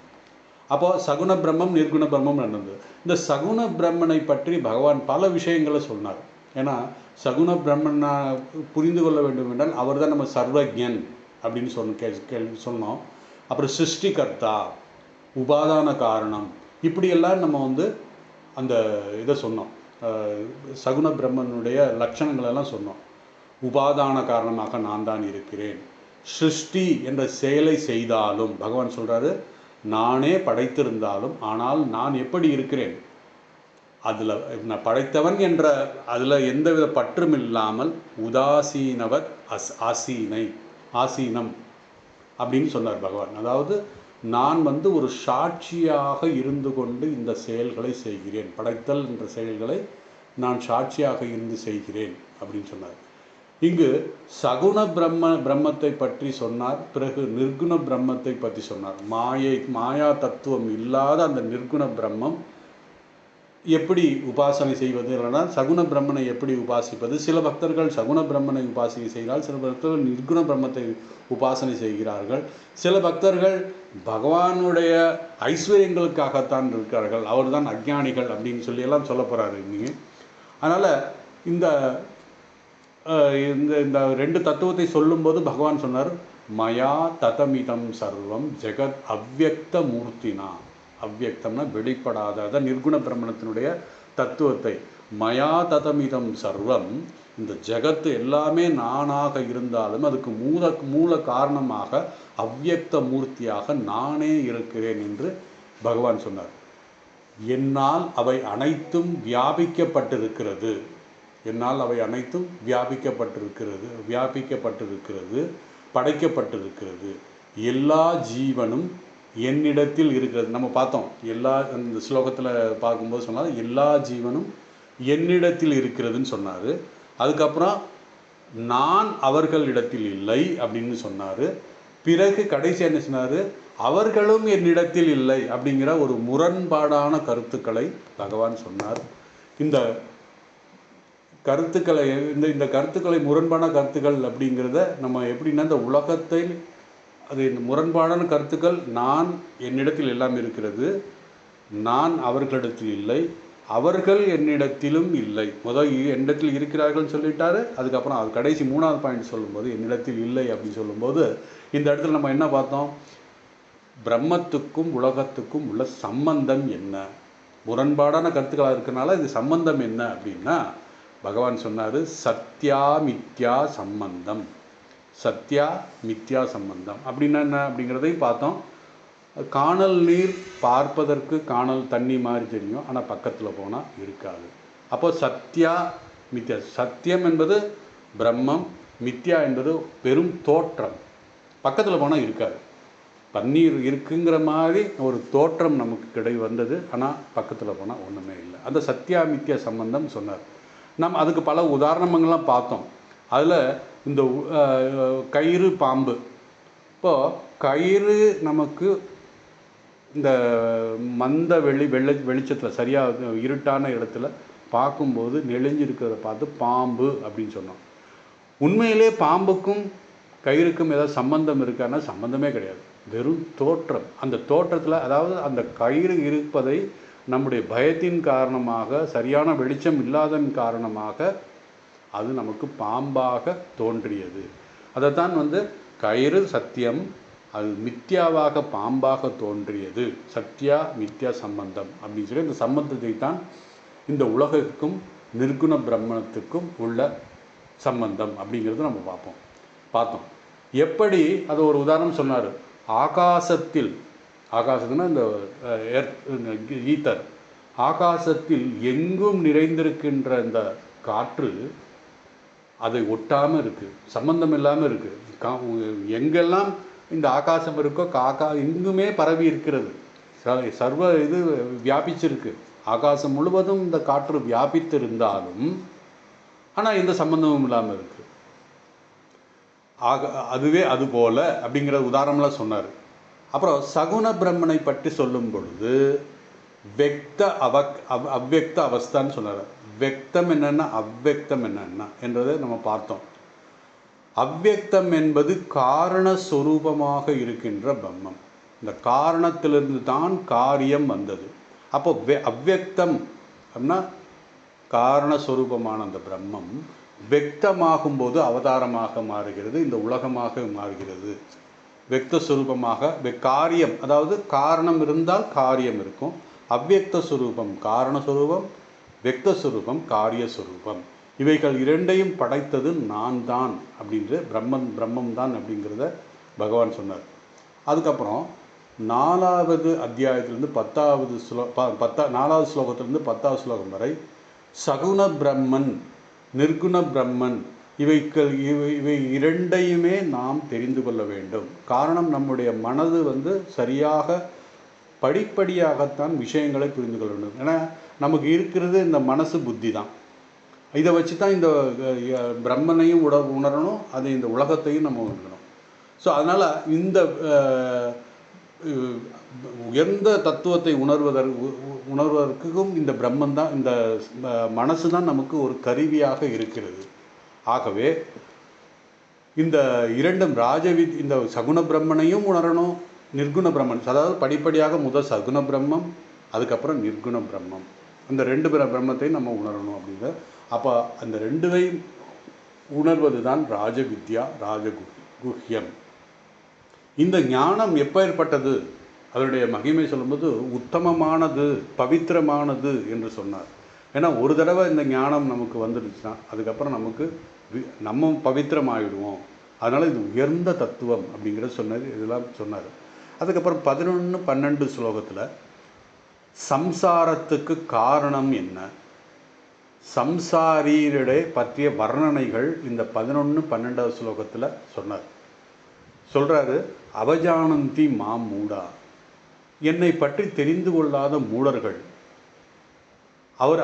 அப்போ சகுண பிரம்மம் நிர்குண பிரம்மம் என்னது? இந்த சகுண பிரம்மனை பற்றி பகவான் பல விஷயங்களை சொன்னார். ஏன்னா சகுண பிரம்மனை புரிந்து கொள்ள வேண்டும் என்றால் அவர் தான் நம்ம சர்வஜன் அப்படின்னு சொன்னோம். அப்புறம் சிருஷ்டிகர்த்தா, உபாதான காரணம், இப்படியெல்லாம் நம்ம வந்து அந்த இதை சொன்னோம். சகுண பிரம்மனுடைய லட்சணங்களெல்லாம் சொன்னோம். உபாதான காரணமாக நான் தான் இருக்கிறேன். சிருஷ்டி என்ற செயலை செய்தாலும் பகவான் சொல்கிறாரு, நானே படைத்திருந்தாலும் ஆனால் நான் எப்படி இருக்கிறேன், அதில் நான் படைத்தவன் என்ற அதில் எந்தவித பற்றும் இல்லாமல் உதாசீனவர் ஆசீனம் அப்படின்னு சொன்னார் பகவான். அதாவது நான் வந்து ஒரு சாட்சியாக இருந்து கொண்டு இந்த செயல்களை செய்கிறேன், படைத்தல் என்ற செயல்களை நான் சாட்சியாக இருந்து செய்கிறேன் அப்படின்னு சொன்னார். இங்கு சகுண பிரம்மத்தை பற்றி சொன்னார். பிறகு நிர்குண பிரம்மத்தை பற்றி சொன்னார். மாயா தத்துவம் இல்லாத அந்த நிர்குண பிரம்மம் எப்படி உபாசனை செய்வது, இல்லைனா சகுண பிரம்மனை எப்படி உபாசிப்பது. சில பக்தர்கள் சகுண பிரம்மனை உபாசனை செய்கிறார்கள், சில பக்தர்கள் நிர்குண பிரம்மத்தை உபாசனை செய்கிறார்கள். சில பக்தர்கள் பகவானுடைய ஐஸ்வர்யங்களுக்காகத்தான் இருக்கிறார்கள், அவர் தான் அஞ்ஞானிகள் அப்படின்னு சொல்லி எல்லாம் சொல்ல போகிறாரு இன்னைக்கு. அதனால் இந்த இந்த ரெண்டு தத்துவத்தை சொல்லும்போது பகவான் சொன்னார், மயா ததமிதம் சர்வம் ஜெகத் அவ்யக்த மூர்த்தினா. அவ்யக்தம்னா வெளிப்படாத, அதான் நிர்குண பிரம்மணத்தினுடைய தத்துவத்தை. மயா ததமிதம் சர்வம், இந்த ஜெகத்து எல்லாமே நானாக இருந்தாலும் அதுக்கு மூல காரணமாக அவ்யக்த மூர்த்தியாக நானே இருக்கிறேன் என்று பகவான் சொன்னார். என்னால் அவை அனைத்தும் வியாபிக்கப்பட்டிருக்கிறது, என்னால் அவை அனைத்தும் வியாபிக்கப்பட்டிருக்கிறது, படைக்கப்பட்டிருக்கிறது. எல்லா ஜீவனும் என்னிடத்தில் இருக்கிறது. நம்ம பார்த்தோம், எல்லா இந்த ஸ்லோகத்தில் பார்க்கும்போது சொன்னார் எல்லா ஜீவனும் என்னிடத்தில் இருக்கிறதுன்னு சொன்னார். அதுக்கப்புறம் நான் அவர்களிடத்தில் இல்லை அப்படின்னு சொன்னார். பிறகு கடைசி என்ன சொன்னார், அவர்களும் என்னிடத்தில் இல்லை அப்படிங்கிற ஒரு முரண்பாடான கருத்துக்களை பகவான் சொன்னார். இந்த கருத்துக்களை இந்த கருத்துக்களை முரண்பாடான கருத்துக்கள் அப்படிங்கிறத நம்ம எப்படின்னா, இந்த உலகத்தில் அது இந்த முரண்பாடான கருத்துக்கள், நான் என்னிடத்தில் எல்லாம் இருக்கிறது, நான் அவர்களிடத்தில் இல்லை, அவர்கள் என்னிடத்திலும் இல்லை. என்னிடத்தில் இருக்கிறார்கள்னு சொல்லிட்டாரு. அதுக்கப்புறம் அது கடைசி 3வது பாயிண்ட் சொல்லும்போது என்னிடத்தில் இல்லை அப்படின்னு சொல்லும்போது இந்த இடத்துல நம்ம என்ன பார்த்தோம், பிரம்மத்துக்கும் உலகத்துக்கும் உள்ள சம்பந்தம் என்ன, முரண்பாடான கருத்துக்களாக இருக்கிறனால இது சம்பந்தம் என்ன அப்படின்னா பகவான் சொன்னார், சத்யா மித்யா சம்பந்தம். சத்யா மித்யா சம்பந்தம் அப்படின்னா என்ன அப்படிங்கிறதையும் பார்த்தோம். காணல் நீர் பார்ப்பதற்கு காணல் தண்ணி மாதிரி தெரியும், ஆனால் பக்கத்தில் போனால் இருக்காது. அப்போ சத்யா மித்யா, சத்தியம் என்பது பிரம்மம், மித்யா என்பது பெரும் தோற்றம், பக்கத்தில் போனால் இருக்காது. பன்னீர் இருக்குங்கிற மாதிரி ஒரு தோற்றம் நமக்கு வந்தது, ஆனால் பக்கத்தில் போனால் ஒன்றுமே இல்லை. அந்த சத்யா மித்யா சம்பந்தம் சொன்னார். நம்ம அதுக்கு பல உதாரணங்கள்லாம் பார்த்தோம். அதில் இந்த கயிறு பாம்பு, இப்போது கயிறு நமக்கு இந்த மந்த வெளிச்சத்தில் சரியாக இருட்டான இடத்துல பார்க்கும்போது நெளிஞ்சிருக்கிறத பார்த்து பாம்பு அப்படின்னு சொன்னோம். உண்மையிலே பாம்புக்கும் கயிறுக்கும் ஏதாவது சம்பந்தம் இருக்கான்னா சம்பந்தமே கிடையாது, வெறும் தோற்றம். அந்த தோற்றத்தில், அதாவது அந்த கயிறு இருப்பதை நம்முடைய பயத்தின் காரணமாக, சரியான வெளிச்சம் இல்லாதன் காரணமாக அது நமக்கு பாம்பாக தோன்றியது. அதைத்தான் கயிறு சத்தியம், அது மித்யாவாக பாம்பாக தோன்றியது. சத்யா மித்யா சம்பந்தம் அப்படின்னு சொல்லி இந்த சம்பந்தத்தை தான் இந்த உலகத்துக்கும் நிர்குண பிரம்மத்துக்கும் உள்ள சம்பந்தம் அப்படிங்கிறது நம்ம பார்த்தோம். எப்படி அது ஒரு உதாரணம் சொன்னார். ஆகாசத்துனா இந்த ஈத்தர், ஆகாசத்தில் எங்கும் நிறைந்திருக்கின்ற இந்த காற்று அதை ஒட்டாமல் இருக்குது, சம்பந்தம் இல்லாமல் இருக்குது. எங்கெல்லாம் இந்த ஆகாசம் இருக்கோ எங்குமே பரவி இருக்கிறது, சர்வ இது வியாபிச்சிருக்கு. ஆகாசம் முழுவதும் இந்த காற்று வியாபித்து இருந்தாலும் ஆனால் எந்த சம்பந்தமும் இல்லாமல் இருக்கு. அதுவே அது போல அப்படிங்கிற உதாரணம்லாம் சொன்னார். அப்புறம் சகுன பிரம்மனை பற்றி சொல்லும் பொழுது வெக்த அவ்வக்த அவஸ்தான்னு சொன்னார். வெக்தம் என்னன்னா அவ்வக்தம் என்னன்னா என்றதை நம்ம பார்த்தோம். அவ்வக்தம் என்பது காரணஸ்வரூபமாக இருக்கின்ற பிரம்மம். இந்த காரணத்திலிருந்து தான் காரியம் வந்தது. அப்போ அவ்வக்தம் அப்படின்னா காரணஸ்வரூபமான அந்த பிரம்மம் வெக்தமாகும் போது அவதாரமாக மாறுகிறது, இந்த உலகமாக மாறுகிறது. வெக்த சுரூபமாக காரியம், அதாவது காரணம் இருந்தால் காரியம் இருக்கும். அவ்வக்த சுரூபம் காரணஸ்வரூபம், வெக்த சுரூபம் காரியஸ்வரூபம். இவைகள் இரண்டையும் படைத்தது நான் தான் அப்படின்ற பிரம்மம் தான் அப்படிங்கிறத பகவான் சொன்னார். அதுக்கப்புறம் 4வது அத்தியாயத்திலிருந்து 10வது 4வது ஸ்லோகத்திலிருந்து 10வது ஸ்லோகம் வரை சகுண பிரம்மன், நிர்குண பிரம்மன், இவை இரண்டையுமே நாம் தெரிந்து கொள்ள வேண்டும். காரணம், நம்முடைய மனது சரியாக படிப்படியாகத்தான் விஷயங்களை புரிந்து கொள்ள வேண்டும். ஏன்னா நமக்கு இருக்கிறது இந்த மனசு புத்தி தான். இதை வச்சு தான் இந்த பிரம்மனையும் உணரணும், அது இந்த உலகத்தையும் நம்ம உணரணும். ஸோ அதனால் இந்த உயர்ந்த தத்துவத்தை உணர்வதற்கும் இந்த பிரம்மன் தான், இந்த மனசு தான் நமக்கு ஒரு கருவியாக இருக்கிறது. ஆகவே இந்த இரண்டும் இந்த சகுண பிரம்மனையும் உணரணும், நிர்குண பிரம்மன், அதாவது படிப்படியாக முதல் சகுண பிரம்மம், அதுக்கப்புறம் நிர்குண பிரம்மம், அந்த ரெண்டு பிரம்மத்தையும் நம்ம உணரணும் அப்படிங்கிற. அப்போ அந்த ரெண்டுவையும் உணர்வது தான் ராஜவித்யா, ராஜகுஹ்யம். இந்த ஞானம் எப்பேற்பட்டது, அதனுடைய மகிமை சொல்லும்போது உத்தமமானது, பவித்திரமானது என்று சொன்னார். ஏன்னா ஒரு தடவை இந்த ஞானம் நமக்கு வந்துடுச்சுன்னா அதுக்கப்புறம் நம்ம பவித்திரமாகிடுவோம். அதனால் இது உயர்ந்த தத்துவம் அப்படிங்கிறத சொன்னார். இதெல்லாம் சொன்னார். அதுக்கப்புறம் 11, 12 ஸ்லோகத்தில் சம்சாரத்துக்கு காரணம் என்ன, சம்சாரியிடையே பற்றிய வர்ணனைகள் இந்த 11, 12வது ஸ்லோகத்தில் சொன்னார். சொல்கிறாரு, அவஜானந்தி மா மூடா, என்னை பற்றி தெரிந்து கொள்ளாத மூடர்கள், அவர்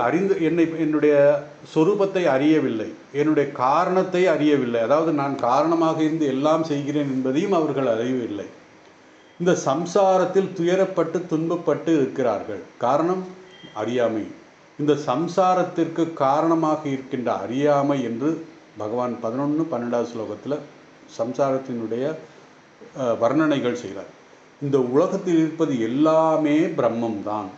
என்னுடைய சொரூபத்தை அறியவில்லை, என்னுடைய காரணத்தை அறியவில்லை, அதாவது நான் காரணமாக இருந்து எல்லாம் செய்கிறேன் என்பதையும் அவர்கள் அறியவில்லை. இந்த சம்சாரத்தில் துயரப்பட்டு துன்பப்பட்டு இருக்கிறார்கள். காரணம் அறியாமை. இந்த சம்சாரத்திற்கு காரணமாக இருக்கின்ற அறியாமை என்று பகவான் 11, 12வது ஸ்லோகத்தில் சம்சாரத்தினுடைய வர்ணனைகள் செய்கிறார். இந்த உலகத்தில் இருப்பது எல்லாமே பிரம்மம் தான்.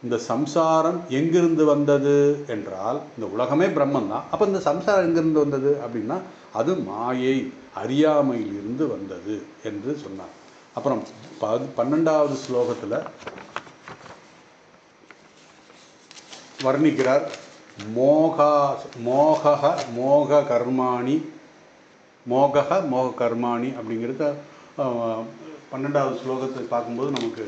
இந்த சம்சாரம் எங்கிருந்து வந்தது என்றால், இந்த உலகமே பிரம்மன் தான். அப்போ இந்த சம்சாரம் எங்கிருந்து வந்தது அப்படின்னா அது மாயை, அறியாமையிலிருந்து வந்தது என்று சொன்னார். அப்புறம் 12வது ஸ்லோகத்தில் வர்ணிக்கிறார், மோக கர்மாணி அப்படிங்கிறத 12வது ஸ்லோகத்தை பார்க்கும்போது நமக்கு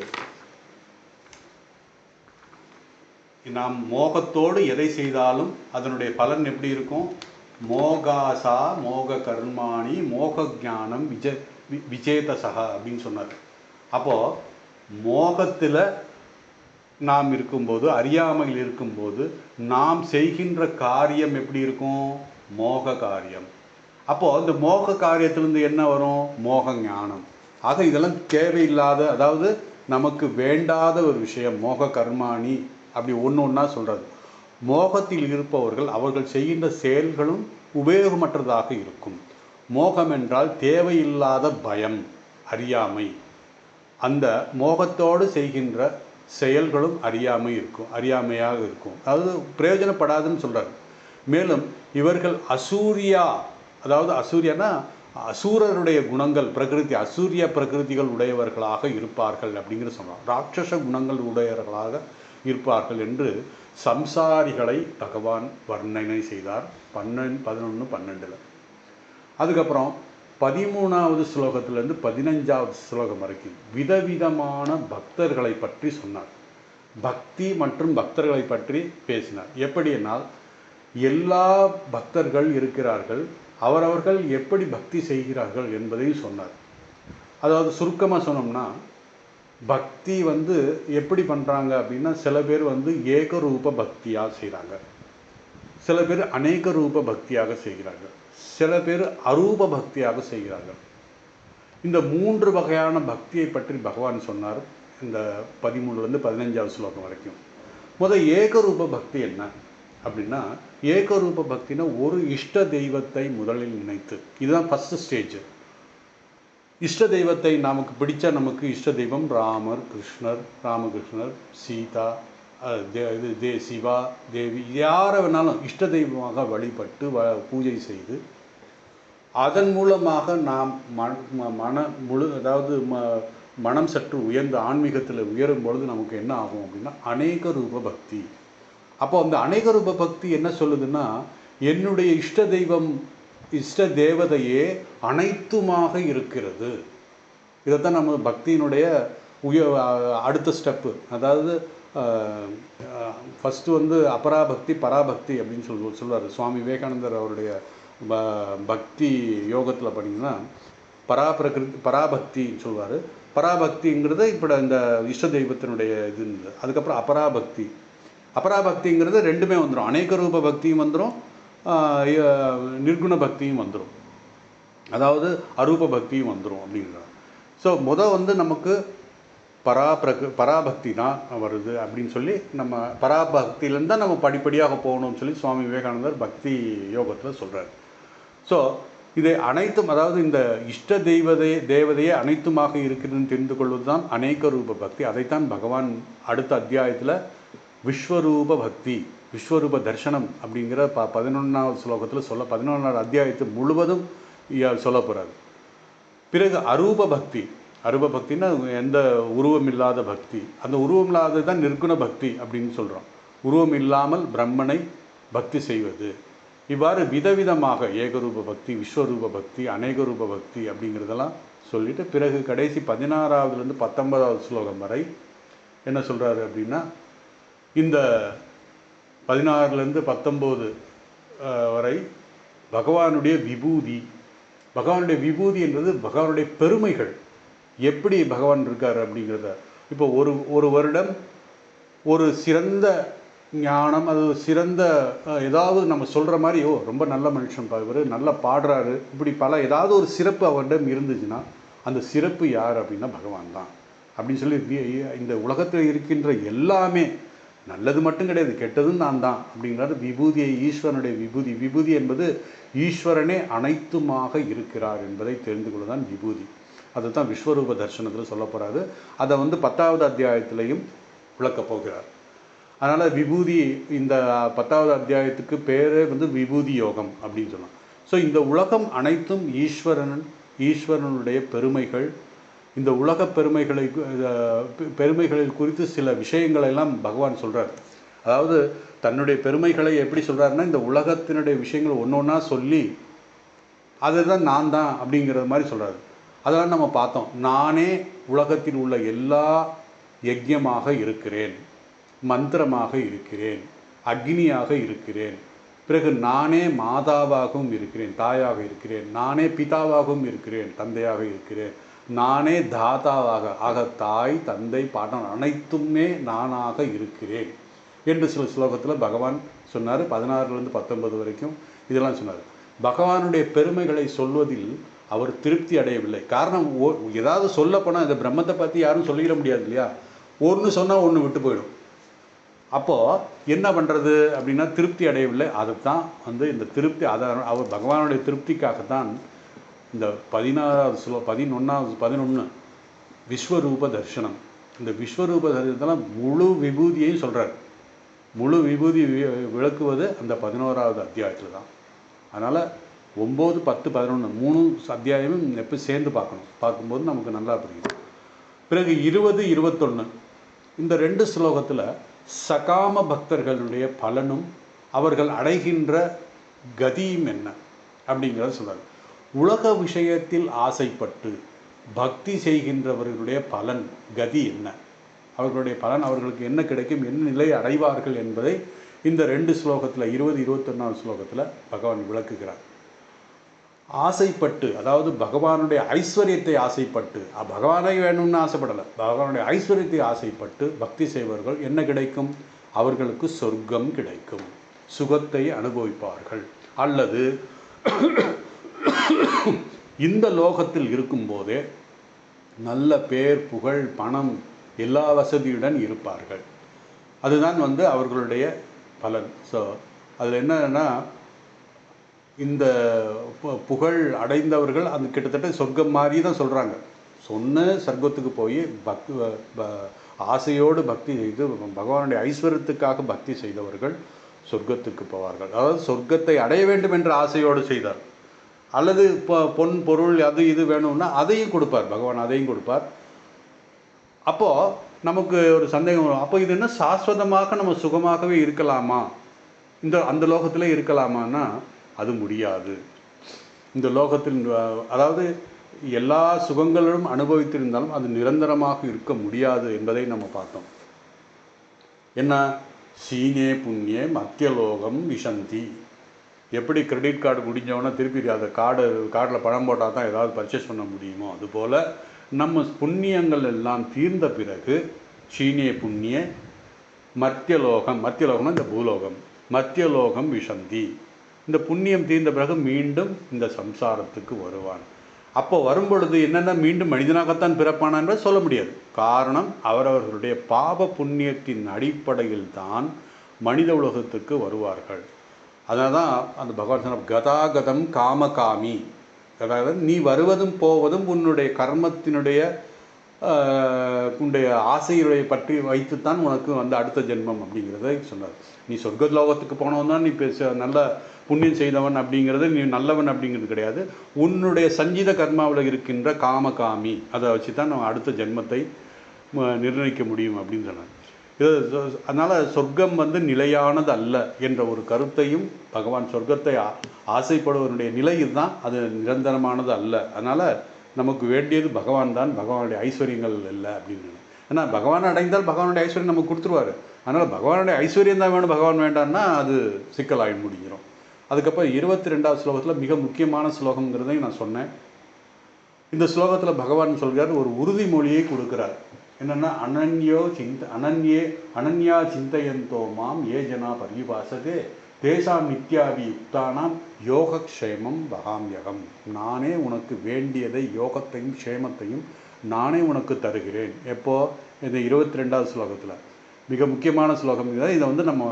நாம் மோகத்தோடு எதை செய்தாலும் அதனுடைய பலன் எப்படி இருக்கும், மோகாசா மோக கர்மாணி மோக ஞானம் விஜேதசா அப்படின்னு சொன்னார். அப்போது மோகத்தில் நாம் இருக்கும்போது, அறியாமையில் இருக்கும்போது நாம் செய்கின்ற காரியம் எப்படி இருக்கும், மோக காரியம். அப்போது இந்த மோக காரியத்திலிருந்து என்ன வரும், மோக ஞானம். ஆக இதெல்லாம் தேவையில்லாத, அதாவது நமக்கு வேண்டாத ஒரு விஷயம். மோக கர்மாணி அப்படி ஒன்றா சொல்கிறது. மோகத்தில் இருப்பவர்கள் அவர்கள் செய்கின்ற செயல்களும் உபயோகமற்றதாக இருக்கும். மோகம் என்றால் தேவையில்லாத பயம், அறியாமை. அந்த மோகத்தோடு செய்கின்ற செயல்களும் அறியாமையாக இருக்கும், அதாவது பிரயோஜனப்படாதுன்னு சொல்கிறார். மேலும் இவர்கள் அசூரியா, அதாவது அசூரியனா அசூரருடைய குணங்கள், அசூரிய பிரகிருதிகள் உடையவர்களாக இருப்பார்கள் அப்படிங்கிற சொல்கிறார். ராட்சச குணங்கள் உடையவர்களாக இருப்பார்கள் என்று சம்சாரிகளை பகவான் வர்ணனை செய்தார் 11, 12. அதுக்கப்புறம் 13வது ஸ்லோகத்திலிருந்து 15வது ஸ்லோகம் வரைக்கும் விதவிதமான பக்தர்களை பற்றி சொன்னார். பக்தி மற்றும் பக்தர்களை பற்றி பேசினார். எப்படி என்னால், எல்லா பக்தர்கள் இருக்கிறார்கள், அவரவர்கள் எப்படி பக்தி செய்கிறார்கள் என்பதையும் சொன்னார். அதாவது சுருக்கமாக சொன்னோம்னா, பக்தி வந்து எப்படி பண்ணுறாங்க அப்படின்னா, சில பேர் வந்து ஏகரூப பக்தியாக செய்கிறாங்க, சில பேர் அநேக ரூப பக்தியாக செய்கிறார்கள், சில பேர் அரூப பக்தியாக செய்கிறார்கள். இந்த 3 வகையான பக்தியை பற்றி பகவான் சொன்னார் இந்த 13லேருந்து 15வது ஸ்லோகம் வரைக்கும். ஏகரூப பக்தி என்ன அப்படின்னா, ஏகரூப பக்தினா ஒரு இஷ்ட தெய்வத்தை முதலில் நினைத்து, இதுதான் ஃபஸ்ட்டு ஸ்டேஜ். இஷ்ட தெய்வத்தை நமக்கு பிடிச்ச நமக்கு இஷ்ட தெய்வம் ராமர், கிருஷ்ணர், ராமகிருஷ்ணர், சீதா, சிவா, தேவி, யாரை வேணாலும் இஷ்ட தெய்வமாக வழிபட்டு பூஜை செய்து அதன் மூலமாக நாம் மனம் சற்று உயர்ந்த ஆன்மீகத்தில் உயரும் பொழுது நமக்கு என்ன ஆகும் அப்படின்னா அநேக ரூப பக்தி. அப்போ அந்த அநேக ரூப பக்தி என்ன சொல்லுதுன்னா, என்னுடைய இஷ்ட தெய்வம் இஷ்ட தேவதையே அனைத்துமாக இருக்கிறது. இதைத்தான் நம்ம பக்தியினுடைய அடுத்த ஸ்டெப்பு. அதாவது ஃபஸ்ட்டு வந்து அபராபக்தி பராபக்தி அப்படின்னு சொல்லுவார் சுவாமி விவேகானந்தர். அவருடைய பக்தி யோகத்தில் பண்ணிங்கன்னா பராபக்தின்னு சொல்லுவார். பராபக்திங்கிறது இப்போ இந்த இஷ்ட தெய்வத்தினுடைய இது. அதுக்கப்புறம் அபராபக்திங்கிறது ரெண்டுமே வந்துடும். அநேக ரூப பக்தியும் வந்துடும், நிர்குண பக்தியும் வந்துடும், அதாவது அரூப பக்தியும் வந்துடும் அப்படிங்கிறார். ஸோ வந்து நமக்கு பராபக்தி தான் வருது அப்படின்னு சொல்லி நம்ம பராபக்தியிலேருந்து தான் நம்ம படிப்படியாக போகணும்னு சொல்லி சுவாமி விவேகானந்தர் பக்தி யோகத்தில் சொல்கிறார். ஸோ இதை அனைத்தும், அதாவது இந்த இஷ்ட தேவதையே அனைத்துமாக இருக்குதுன்னு தெரிந்து கொள்வது தான் அநேக ரூப பக்தி. அதைத்தான் பகவான் அடுத்த அத்தியாயத்தில் விஸ்வரூப பக்தி, விஸ்வரூப தர்சனம் அப்படிங்கிற 11வது ஸ்லோகத்தில் 11வது அத்தியாயத்து முழுவதும் சொல்ல போகிறார். பிறகு அரூப பக்தி. அரூப பக்தின்னா எந்த உருவம் இல்லாத பக்தி. அந்த உருவம் இல்லாதது தான் நிர்குண பக்தி அப்படின்னு சொல்கிறோம். உருவம் இல்லாமல் பிரம்மனை பக்தி செய்வது. இவ்வாறு விதவிதமாக ஏகரூப பக்தி, விஸ்வரூப பக்தி, அநேக ரூப பக்தி அப்படிங்கிறதெல்லாம் சொல்லிட்டு பிறகு கடைசி 16வதுலேருந்து 19வது ஸ்லோகம் வரை என்ன சொல்கிறாரு அப்படின்னா, இந்த 16லேருந்து 19 வரை பகவானுடைய விபூதி. பகவானுடைய விபூதி என்பது பகவானுடைய பெருமைகள், எப்படி பகவான் இருக்கார் அப்படிங்கிறத. இப்போ ஒரு வருடம் ஒரு சிறந்த ஞானம், அது சிறந்த ஏதாவது நம்ம சொல்கிற மாதிரி, ரொம்ப நல்ல மனுஷன் இவர், நல்லா பாடுறாரு, இப்படி ஏதாவது ஒரு சிறப்பு அவரிடம் இருந்துச்சுன்னா அந்த சிறப்பு யார் அப்படின்னா பகவான் தான் அப்படின்னு சொல்லி, இந்த உலகத்தில் இருக்கின்ற எல்லாமே நல்லது மட்டும் கிடையாது, கெட்டதும் நான் தான் அப்படிங்கிறாரு. விபூதியை, ஈஸ்வரனுடைய விபூதி. விபூதி என்பது ஈஸ்வரனே அனைத்துமாக இருக்கிறார் என்பதை தெரிந்து கொள்ளதான் விபூதி. அதுதான் விஸ்வரூப தர்சனத்தில் சொல்ல போகிறாரு. அதை 10வது அத்தியாயத்திலையும் விளக்கப் போகிறார். அதனால் விபூதி, இந்த 10வது அத்தியாயத்துக்கு பேரே விபூதி யோகம் அப்படின்னு சொல்லலாம். ஸோ இந்த உலகம் அனைத்தும் ஈஸ்வரனுடைய பெருமைகள். இந்த உலக பெருமைகளில் குறித்து சில விஷயங்களெல்லாம் பகவான் சொல்கிறார். அதாவது தன்னுடைய பெருமைகளை எப்படி சொல்கிறாருன்னா, இந்த உலகத்தினுடைய விஷயங்கள் ஒன்று ஒன்றா சொல்லி அதுதான் நான் தான் அப்படிங்கிறது மாதிரி சொல்கிறாரு. அதெல்லாம் நம்ம பார்த்தோம். நானே உலகத்தில் உள்ள எல்லா யஜ்யமாக இருக்கிறேன், மந்திரமாக இருக்கிறேன், அக்னியாக இருக்கிறேன், பிறகு நானே மாதாவாகவும் இருக்கிறேன், தாயாக இருக்கிறேன், நானே பிதாவாகவும் இருக்கிறேன், தந்தையாக இருக்கிறேன், நானே தாத்தாவாக, ஆக தாய் தந்தை பாட்டன் அனைத்துமே நானாக இருக்கிறேன் என்று சில ஸ்லோகத்தில் பகவான் சொன்னார். 16லேருந்து 19 வரைக்கும் இதெல்லாம் சொன்னார். பகவானுடைய பெருமைகளை சொல்வதில் அவர் திருப்தி அடையவில்லை. காரணம், ஏதாவது சொல்லப்போனால் இந்த பிரம்மத்தை பற்றி யாரும் சொல்லிட முடியாது இல்லையா. ஒன்று சொன்னால் ஒன்று விட்டு போயிடும். அப்போது என்ன பண்ணுறது அப்படின்னா திருப்தி அடையவில்லை. அதுதான் இந்த திருப்தி, அவர் பகவானுடைய திருப்திக்காகத்தான் இந்த 11 விஸ்வரூப தர்சனம். இந்த விஸ்வரூப தரிசனத்தில் முழு விபூதியையும் சொல்கிறார். முழு விபூதி விளக்குவது அந்த 11வது அத்தியாயத்தில் தான். அதனால் 9, 10, 11 3 அத்தியாயமும் எப்போ சேர்ந்து பார்க்கும்போது நமக்கு நல்லா புரியுது. பிறகு 20, 21 இந்த 2 ஸ்லோகத்தில் சகாம பக்தர்களுடைய பலனும் அவர்கள் அடைகின்ற கதியும் என்ன அப்படிங்கிறத சொல்கிறார். உலக விஷயத்தில் ஆசைப்பட்டு பக்தி செய்கின்றவர்களுடைய பலன், கதி என்ன, அவர்களுடைய பலன், அவர்களுக்கு என்ன கிடைக்கும், என்ன நிலை அடைவார்கள் என்பதை இந்த 2 ஸ்லோகத்தில் 20, 21 ஸ்லோகத்தில் பகவான் விளக்குகிறார். ஆசைப்பட்டு, அதாவது பகவானுடைய ஐஸ்வர்யத்தை ஆசைப்பட்டு, பகவானை வேணும்னு ஆசைப்படலை, பகவானுடைய ஐஸ்வர்யத்தை ஆசைப்பட்டு பக்தி செய்வர்கள் என்ன கிடைக்கும்? அவர்களுக்கு சொர்க்கம் கிடைக்கும், சுகத்தை அனுபவிப்பார்கள். அல்லது இந்த லோகத்தில் இருக்கும்போதே நல்ல பேர், புகழ், பணம், எல்லா வசதியுடன் இருப்பார்கள். அதுதான் அவர்களுடைய பலன். ஸோ அதில் என்னன்னா, இந்த புகழ் அடைந்தவர்கள் அந்த கிட்டத்தட்ட சொர்க்கம் மாதிரி தான் சொல்கிறாங்க. சொன்ன சொர்க்கத்துக்கு போய் பக்தி ஆசையோடு பக்தி செய்து பகவானுடைய ஐஸ்வர்யத்துக்காக பக்தி செய்தவர்கள் சொர்க்கத்துக்கு போவார்கள். அதாவது சொர்க்கத்தை அடைய வேண்டும் என்ற ஆசையோடு செய்தார். அல்லது பொன் பொருள் அது இது வேணும்னா அதையும் கொடுப்பார், பகவான் அதையும் கொடுப்பார். அப்போது நமக்கு ஒரு சந்தேகம் வரும், அப்போ இது என்ன சாஸ்வதமாக நம்ம சுகமாகவே இருக்கலாமா, அந்த லோகத்திலே இருக்கலாமான்னா அது முடியாது. இந்த லோகத்தில் அதாவது எல்லா சுகங்களும் அனுபவித்திருந்தாலும் அது நிரந்தரமாக இருக்க முடியாது என்பதை நம்ம பார்த்தோம். என்ன? சீனே புண்ணிய மத்தியலோகம் விஷந்தி. எப்படி கிரெடிட் கார்டு முடிஞ்சவொன்னே திருப்பி அதை கார்டில் பணம் போட்டால் தான் ஏதாவது பர்ச்சேஸ் பண்ண முடியுமோ, அதுபோல் நம்ம புண்ணியங்கள் எல்லாம் தீர்ந்த பிறகு சீனே புண்ணிய மத்தியலோகம்னா இந்த பூலோகம், மத்தியலோகம் விஷந்தி. இந்த புண்ணியம் தீர்ந்த பிறகு மீண்டும் இந்த சம்சாரத்துக்கு வருவான். அப்போ வரும்பொழுது என்னென்ன மீண்டும் மனிதனாகத்தான் பிறப்பான என்பதை சொல்ல முடியாது. காரணம், அவரவர்களுடைய பாப புண்ணியத்தின் அடிப்படையில் தான் மனித உலகத்துக்கு வருவார்கள். அதனால தான் அந்த பகவான் சொன்ன கதாகதம் காமகாமி, அதாவது நீ வருவதும் போவதும் உன்னுடைய கர்மத்தினுடைய உன்னுடைய ஆசையுடைய பற்றி வைத்துத்தான் உனக்கு அடுத்த ஜென்மம் அப்படிங்கிறத சொன்னார். நீ சொர்க்க லோகத்துக்கு போனவன் தான் நீ நல்ல புண்ணியம் செய்தவன் அப்படிங்கிறது, நீ நல்லவன் அப்படிங்கிறது கிடையாது. உன்னுடைய சஞ்சீத கர்மாவில் இருக்கின்ற காமகாமி, அதை வச்சு தான் நம்ம அடுத்த ஜென்மத்தை நிர்ணயிக்க முடியும் அப்படின்னு சொன்னார். இது அதனால் சொர்க்கம் நிலையானது அல்ல என்ற ஒரு கருத்தையும் பகவான் சொர்க்கத்தை ஆசைப்படுவதனுடைய நிலையில் தான் அது நிரந்தரமானது அல்ல. அதனால் நமக்கு வேண்டியது பகவான் தான், பகவானுடைய ஐஸ்வர்யங்கள் இல்லை அப்படின்னு. ஏன்னா பகவானை அடைந்தால் பகவானுடைய ஐஸ்வர்யம் நமக்கு கொடுத்துருவார். அதனால் பகவானுடைய ஐஸ்வர்யம் தான் வேணும், பகவான் வேண்டான்னா அது சிக்கலாகி முடிஞ்சிடும். அதுக்கப்புறம் 22வது ஸ்லோகத்தில் மிக முக்கியமான ஸ்லோகங்கிறதையும் நான் சொன்னேன். இந்த ஸ்லோகத்தில் பகவான் சொல்கிறார், ஒரு உறுதிமொழியை கொடுக்குறார். என்னென்னா, அனன்யா சிந்தையந்தோ மாம் ஏ ஜனா பரிபாசதே தேசாம் நித்யாவி யுக்தானாம் யோகக்ஷேமம் வகாம்யகம். நானே உனக்கு வேண்டியதை, யோகத்தையும் க்ஷேமத்தையும் நானே உனக்கு தருகிறேன். எப்போ? இந்த 22வது ஸ்லோகத்தில் மிக முக்கியமான ஸ்லோகம். இதை நம்ம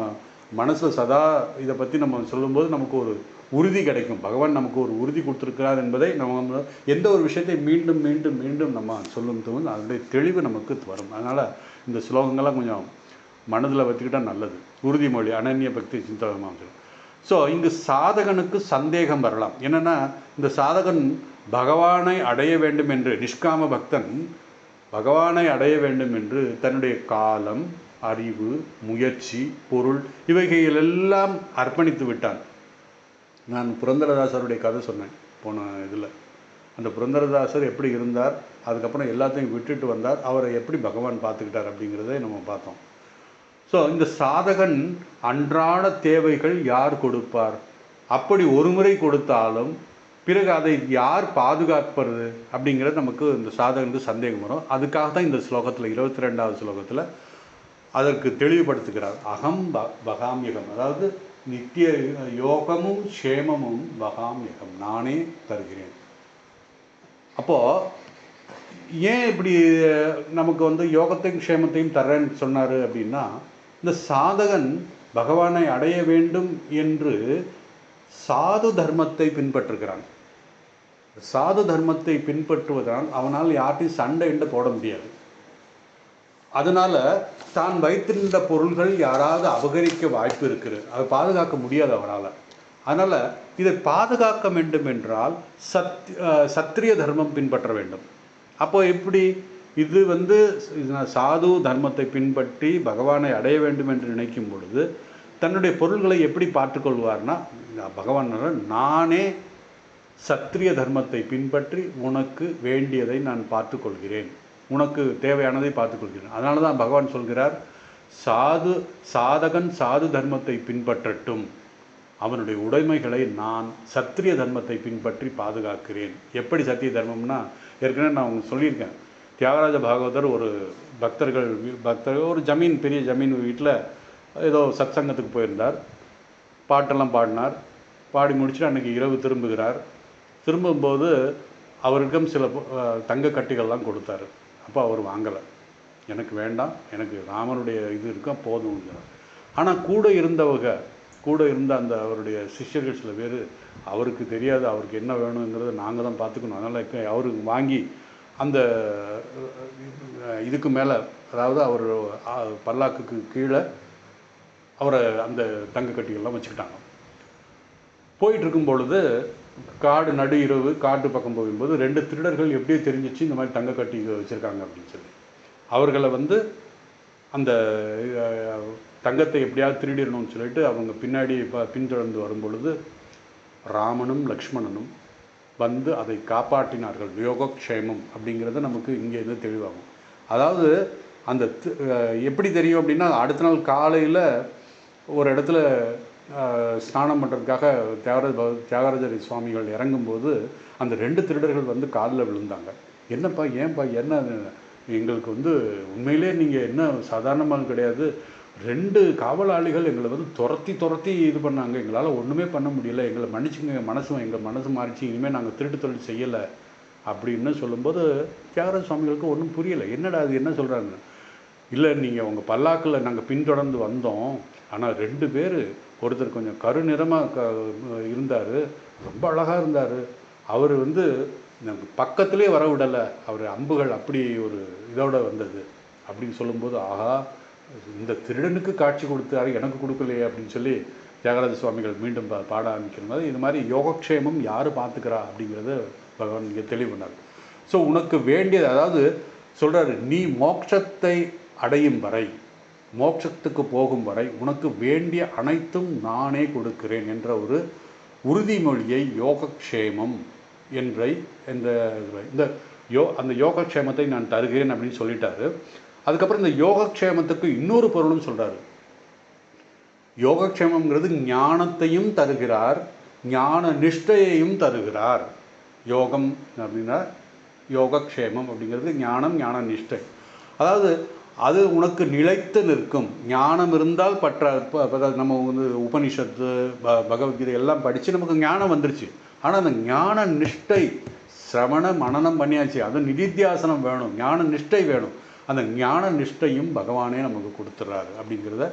மனசில் சதா இதை பற்றி நம்ம சொல்லும்போது நமக்கு ஒரு உறுதி கிடைக்கும். பகவான் நமக்கு ஒரு உறுதி கொடுத்துருக்கிறார் என்பதை நம்ம எந்த ஒரு விஷயத்தை மீண்டும் மீண்டும் மீண்டும் நம்ம சொல்லும்போது அதனுடைய தெளிவு நமக்கு வரும். அதனால் இந்த ஸ்லோகங்கள்லாம் கொஞ்சம் மனதில் வச்சுக்கிட்டால் நல்லது. உறுதிமொழி அனன்ய பக்தி சிந்தகமாக. ஸோ இங்கு சாதகனுக்கு சந்தேகம் வரலாம். என்னென்னா, இந்த சாதகன் பகவானை அடைய வேண்டும் என்று, நிஷ்காம பக்தன் பகவானை அடைய வேண்டும் என்று தன்னுடைய காலம், அறிவு, முயற்சி, பொருள் இவைகள் எல்லாம் அர்ப்பணித்து விட்டான். நான் புரந்தரதாசருடைய கதை சொன்னேன் போன இதில். அந்த புரந்தரதாசர் எப்படி இருந்தார், அதுக்கப்புறம் எல்லாத்தையும் விட்டுட்டு வந்தார், அவரை எப்படி பகவான் பார்த்துக்கிட்டார் அப்படிங்கிறத நம்ம பார்த்தோம். ஸோ இந்த சாதகன் அன்றாட தேவைகள் யார் கொடுப்பார்? அப்படி ஒரு முறை கொடுத்தாலும் பிறகு அதை யார் பாதுகாப்பது அப்படிங்கிறது நமக்கு இந்த சாதகனுக்கு சந்தேகம் வரும். அதுக்காக தான் இந்த ஸ்லோகத்தில் 22வது ஸ்லோகத்தில் அதற்கு தெளிவுபடுத்துகிறார். அகம் பகாம்யகம், அதாவது நித்திய யோகமும் க்ஷேமமும் பகாம்யகம், நானே தருகிறேன். அப்போது ஏன் இப்படி நமக்கு யோகத்தையும் க்ஷேமத்தையும் தர்றேன்னு சொன்னார் அப்படின்னா, இந்த சாதகன் பகவானை அடைய வேண்டும் என்று சாது தர்மத்தை பின்பற்றுகிறான். சாது தர்மத்தை பின்பற்றுவதால் அவனால் யார்ட்டையும் சண்டை போட முடியாது. அதனால் தான் வைத்திருந்த பொருள்கள் யாராவது அபகரிக்க வாய்ப்பு இருக்குது, அதை பாதுகாக்க முடியாது அவரால். அதனால் இதை பாதுகாக்க வேண்டும் என்றால் சத்திரிய தர்மம் பின்பற்ற வேண்டும். அப்போ எப்படி இது சாது தர்மத்தை பின்பற்றி பகவானை அடைய வேண்டும் என்று நினைக்கும் பொழுது தன்னுடைய பொருள்களை எப்படி பார்த்துக்கொள்வார்னா, பகவான் நானே சத்திரிய தர்மத்தை பின்பற்றி உனக்கு வேண்டியதை நான் பார்த்துக்கொள்கிறேன், உனக்கு தேவையானதை பார்த்துக்கொள்கிறேன். அதனால தான் பகவான் சொல்கிறார், சாதகன் சாது தர்மத்தை பின்பற்றட்டும், அவனுடைய உடைமைகளை நான் சத்திரிய தர்மத்தை பின்பற்றி பாதுகாக்கிறேன். எப்படி சத்திய தர்மம்னா, ஏற்கனவே நான் உங்களுக்கு சொல்லியிருக்கேன். தியாகராஜ பாகவதர் ஒரு பக்தர்கள் ஒரு ஜமீன், பெரிய ஜமீன் வீட்டில் ஏதோ சத் சங்கத்துக்கு போயிருந்தார். பாட்டெல்லாம் பாடினார். பாடி முடிச்சுட்டு அன்றைக்கி இரவு திரும்புகிறார். திரும்பும்போது அவருக்கும் சில தங்க கட்டிகள்லாம் கொடுத்தாரு. அப்போ அவர் வாங்கலை. எனக்கு வேண்டாம், எனக்கு ராமனுடைய இது இருக்கா போதும்ங்கிறார். ஆனால் கூட இருந்த அந்த அவருடைய சிஷ்யர்கள் சில பேர், அவருக்கு தெரியாது அவருக்கு என்ன வேணுங்கிறத நாங்கள் தான் பார்த்துக்கணும், அதனால் அவருக்கு வாங்கி அந்த இதுக்கு மேலே, அதாவது அவர் பல்லாக்குக்கு கீழே அவரை அந்த தங்க கட்டிகள்லாம் வச்சுக்கிட்டாங்க. போயிட்டு இருக்கும் பொழுது காடு நடு இரவு காட்டு பக்கம் போகும்போது 2 திருடர்கள் எப்படியோ தெரிஞ்சிச்சு இந்த மாதிரி தங்க கட்டி வச்சுருக்காங்க அப்படின்னு சொல்லி. அவர்களை அந்த தங்கத்தை எப்படியாவது திருடிடணும்னு சொல்லிட்டு அவங்க பின்னாடி பின்தொடர்ந்து வரும் பொழுது ராமனும் லக்ஷ்மணனும் அதை காப்பாற்றினார்கள். யோகக்ஷேமம் அப்படிங்கிறது நமக்கு இங்கேருந்து தெளிவாகும். அதாவது அந்த எப்படி தெரியும் அப்படின்னா, அடுத்த நாள் காலையில் ஒரு இடத்துல ஸ்நானம் பண்ணுறதுக்காக தியாகராஜர் சுவாமிகள் இறங்கும்போது அந்த 2 திருடர்கள் காலில் விழுந்தாங்க. என்னப்பா, ஏன்பா, என்ன, எங்களுக்கு உண்மையிலே நீங்கள் என்ன சாதாரணமாக கிடையாது, 2 காவலாளிகள் எங்களை துரத்தி இது பண்ணாங்க, எங்களால் ஒன்றுமே பண்ண முடியல, எங்களை மன்னிச்சுங்க, எங்கள் மனசு மாறிச்சு, இனிமேல் நாங்கள் திருட்டு தொழில் செய்யலை அப்படின்னு சொல்லும்போது தியாகராஜ சுவாமிகளுக்கு ஒன்றும் புரியலை. என்னடா அது, என்ன சொல்கிறாங்க? இல்லை, நீங்கள் உங்கள் பல்லாக்கில் நாங்கள் பின்தொடர்ந்து வந்தோம், ஆனால் 2 பேர், ஒருத்தர் கொஞ்சம் கருநிறமாக இருந்தார், ரொம்ப அழகாக இருந்தார், அவர் பக்கத்துலேயே வர விடலை, அவர் அம்புகள் அப்படி ஒரு இதோட வந்தது அப்படின்னு சொல்லும்போது, ஆஹா, இந்த திருடனுக்கு காட்சி கொடுத்தாரு, எனக்கு கொடுக்கலையே அப்படின்னு சொல்லி தியாகராஜ சுவாமிகள் மீண்டும் பாட ஆரம்பிக்கிற மாதிரி இது மாதிரி யோகக்ஷேமம் யார் பார்த்துக்கிறா அப்படிங்கிறத பகவான் இங்கே தெளிவு பண்ணார். ஸோ உனக்கு வேண்டியது, அதாவது சொல்கிறாரு, நீ மோட்சத்தை அடையும் வரை, மோட்சத்துக்கு போகும் வரை உனக்கு வேண்டிய அனைத்தும் நானே கொடுக்கிறேன் என்ற ஒரு உறுதிமொழியை யோகக்ஷேமம் அந்த யோகக்ஷேமத்தை நான் தருகிறேன் அப்படின்னு சொல்லிட்டாரு. அதுக்கப்புறம் இந்த யோகக்ஷேமத்துக்கு இன்னொரு பொருளும் சொல்கிறாரு. யோகக்ஷேமங்கிறது ஞானத்தையும் தருகிறார், ஞான நிஷ்டையையும் தருகிறார். யோகம் அப்படின்னா யோகக்ஷேமம் அப்படிங்கிறது ஞானம், ஞான நிஷ்டை. அதாவது அது உனக்கு நிலைத்து நிற்கும். ஞானம் இருந்தால் நம்ம உபனிஷத்து, பகவத்கீதை எல்லாம் படித்து நமக்கு ஞானம் வந்துருச்சு. ஆனால் அந்த ஞான நிஷ்டை, சிரவண மனனம் பண்ணியாச்சு, அது நிதித்தியாசனம் வேணும், ஞான நிஷ்டை வேணும். அந்த ஞான நிஷ்டையும் பகவானே நமக்கு கொடுத்துட்றாரு அப்படிங்கிறத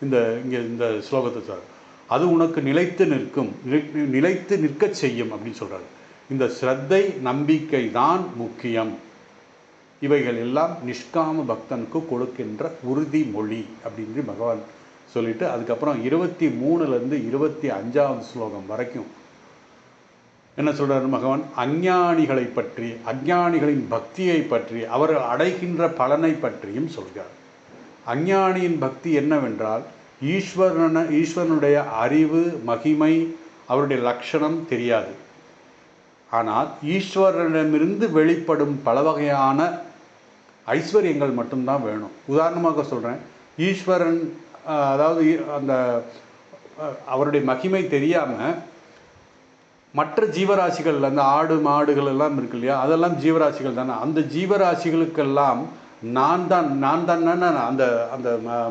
இங்கே இந்த ஸ்லோகத்தை சார், அது உனக்கு நிலைத்து நிற்கும், நிலைத்து நிற்க செய்யும் அப்படின்னு சொல்கிறாரு. இந்த ஸ்ரத்தை, நம்பிக்கை தான் முக்கியம். இவைகள் எல்லாம் நிஷ்காம பக்தனுக்கு கொடுக்கின்ற உறுதிமொழி அப்படின்னு பகவான் சொல்லிட்டு, அதுக்கப்புறம் 23லேருந்து 25வது ஸ்லோகம் வரைக்கும் என்ன சொல்கிறார் பகவான்? அஞ்ஞானிகளை பற்றி, அஞ்ஞானிகளின் பக்தியை பற்றி, அவர்கள் அடைகின்ற பலனை பற்றியும் சொல்கிறார். அஞ்ஞானியின் பக்தி என்னவென்றால், ஈஸ்வரனுடைய அறிவு, மகிமை, அவருடைய லட்சணம் தெரியாது. ஆனால் ஈஸ்வரனிடமிருந்து வெளிப்படும் பல வகையான ஐஸ்வர்யங்கள் மட்டும்தான் வேணும். உதாரணமாக சொல்கிறேன், ஈஸ்வரன், அதாவது அந்த அவருடைய மகிமை தெரியாமல் மற்ற ஜீவராசிகள், அந்த ஆடு மாடுகள் எல்லாம் இருக்கு இல்லையா, அதெல்லாம் ஜீவராசிகள் தானே. அந்த ஜீவராசிகளுக்கெல்லாம் நான் தான் அந்த அந்த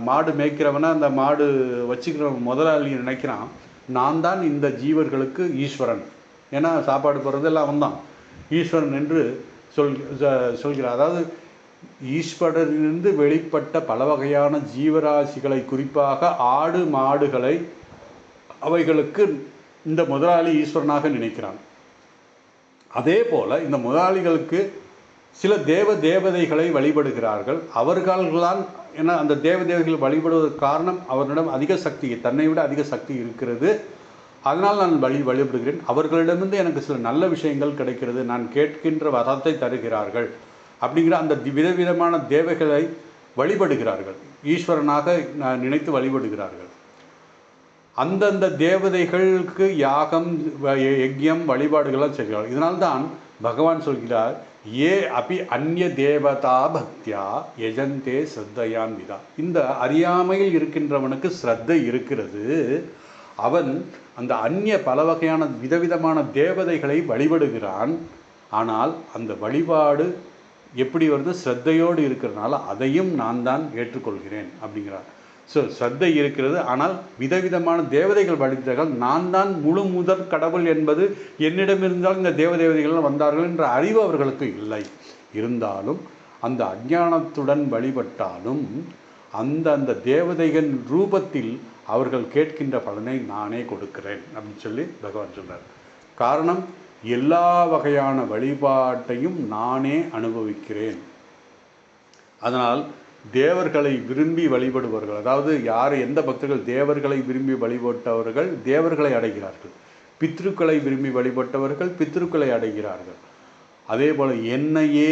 மாடு மேய்க்கிறவனை, அந்த மாடு வச்சுக்கிறவன் முதலாளி நினைக்கிறான், நான் தான் இந்த ஜீவர்களுக்கு ஈஸ்வரன், ஏன்னா சாப்பாடு போடுறதெல்லாம் அவன் தான் ஈஸ்வரன் என்று சொல்கிறார். அதாவது ஈஸ்வரனிலிருந்து வெளிப்பட்ட பல வகையான ஜீவராசிகளை, குறிப்பாக ஆடு மாடுகளை, அவைகளுக்கு இந்த முதலாளி ஈஸ்வரனாக நினைக்கிறான். அதே போல் இந்த முதலாளிகளுக்கு சில தேவதைகளை வழிபடுகிறார்கள். அவர்களால், ஏன்னா அந்த தேவதைகளை வழிபடுவதற்கு காரணம் அவர்களிடம் அதிக சக்தி, தன்னை விட அதிக சக்தி இருக்கிறது, அதனால் நான் வழிபடுகிறேன், அவர்களிடமிருந்து எனக்கு சில நல்ல விஷயங்கள் கிடைக்கிறது, நான் கேட்கின்ற வரத்தை தருகிறார்கள் அப்படிங்கிற அந்த விதவிதமான தேவதைகளை வழிபடுகிறார்கள், ஈஸ்வரனாக நினைத்து வழிபடுகிறார்கள். அந்தந்த தேவதைகளுக்கு யாகம், யஜ்யம், வழிபாடுகள்லாம் செய்கிறார்கள். இதனால்தான் பகவான் சொல்கிறார், ஏ அபி அந்நிய தேவதா பக்தியா யஜந்தே ஸ்ரத்தையான்விதா. இந்த அறியாமையில் இருக்கின்றவனுக்கு ஸ்ரத்தை இருக்கிறது, அவன் அந்த அந்நிய பல வகையான விதவிதமான தேவதைகளை வழிபடுகிறான். ஆனால் அந்த வழிபாடு எப்படி வருது? ஸ்ரத்தையோடு இருக்கிறதுனால அதையும் நான் தான் ஏற்றுக்கொள்கிறேன் அப்படிங்கிறார். ஸோ ஸ்ரத்தை இருக்கிறது, ஆனால் விதவிதமான தேவதைகள் வழிபட்டார்கள். நான் தான் முழு முதற் கடவுள் என்பது என்னிடம் இருந்தால் இந்த தேவதைகள் வந்தார்கள் என்ற அறிவு அவர்களுக்கு இல்லை. இருந்தாலும் அந்த அஞ்ஞானத்துடன் வழிபட்டாலும் அந்த தேவதைகள் ரூபத்தில் அவர்கள் கேட்கின்ற பலனை நானே கொடுக்கிறேன் அப்படின்னு சொல்லி பகவான் சொல்றார். காரணம், எல்லா வகையான வழிபாட்டையும் நானே அனுபவிக்கிறேன். அதனால் தேவர்களை விரும்பி வழிபடுபவர்கள், அதாவது யார் எந்த பக்தர்கள் தேவர்களை விரும்பி வழிபட்டவர்கள் தேவர்களை அடைகிறார்கள், பித்ருக்களை விரும்பி வழிபட்டவர்கள் பித்ருக்களை அடைகிறார்கள். அதே போல் என்னையே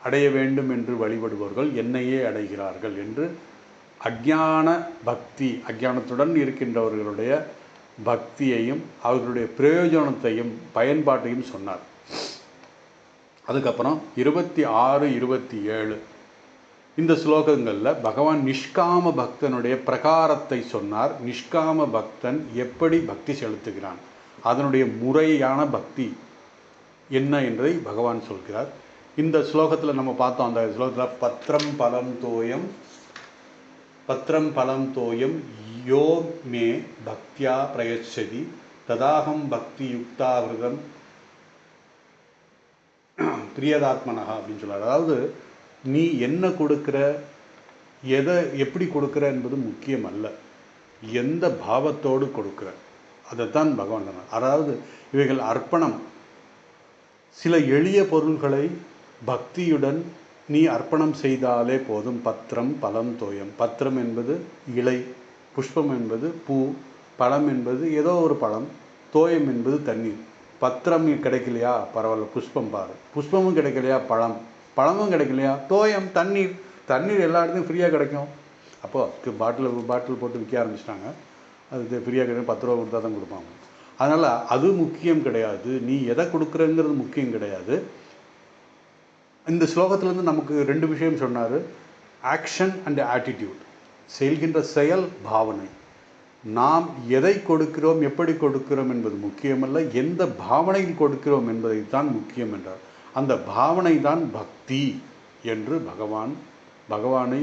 அடைய வேண்டும் என்று வழிபடுபவர்கள் என்னையே அடைகிறார்கள் என்று அஞ்ஞான பக்தி, அஞ்ஞானத்துடன் இருக்கின்றவர்களுடைய பக்தியையும் அவர்களுடைய பிரயோஜனத்தையும் பயன்பாட்டையும் சொன்னார். அதுக்கப்புறம் 26, 27 இந்த ஸ்லோகங்களில் பகவான் நிஷ்காம பக்தனுடைய பிரகாரத்தை சொன்னார். நிஷ்காம பக்தன் எப்படி பக்தி செலுத்துகிறான், அதனுடைய முறையான பக்தி என்ன என்பதை பகவான் சொல்கிறார். இந்த ஸ்லோகத்தில் நம்ம பார்த்தோம், அந்த ஸ்லோகத்தில் பத்ரம் பலம் தோயம் யோ மே பக்தியா பிரயச்சதி ததாகம் பக்தி யுக்தாவிரதம் பிரியதாத்மனஹா அப்படின்னு சொல்றார். அதாவது நீ என்ன கொடுக்கிற, எதை எப்படி கொடுக்கிற என்பது முக்கியம் அல்ல, எந்த பாவத்தோடு கொடுக்கிற அதைத்தான் பகவான் சொன்னார். அதாவது இவைகள் அர்ப்பணம். சில எளிய பொருள்களை பக்தியுடன் நீ அர்ப்பணம் செய்தாலே போதும். பத்திரம் பலம் தோயம். பத்திரம் என்பது இலை, புஷ்பம் என்பது பூ, பழம் என்பது ஏதோ ஒரு பழம், தோயம் என்பது தண்ணீர். பத்திரம் கிடைக்கலையா பரவாயில்ல, புஷ்பம் பாரு. புஷ்பமும் கிடைக்கலையா பழமும் கிடைக்கலையா தோயம், தண்ணீர். தண்ணீர் எல்லா இடத்துலையும் ஃப்ரீயாக கிடைக்கும். அப்போது பாட்டில் போட்டு விற்க ஆரம்பிச்சிட்டாங்க. அது ஃப்ரீயாக கிடைக்கும், 10 ரூபா கொடுத்தா தான் கொடுப்பாங்க. அதனால் அது முக்கியம் கிடையாது, நீ எதை கொடுக்குறங்கிறது முக்கியம் கிடையாது. இந்த ஸ்லோகத்திலேருந்து நமக்கு 2 விஷயம் சொன்னார். ஆக்ஷன் அண்ட் ஆட்டிடியூட், செய்கின்ற செயல், பாவனை. நாம் எதை கொடுக்கிறோம், எப்படி கொடுக்கிறோம் என்பது முக்கியமல்ல, எந்த பாவனையில் கொடுக்கிறோம் என்பதைத்தான் முக்கியம் என்றார். அந்த பாவனை தான் பக்தி என்று பகவானை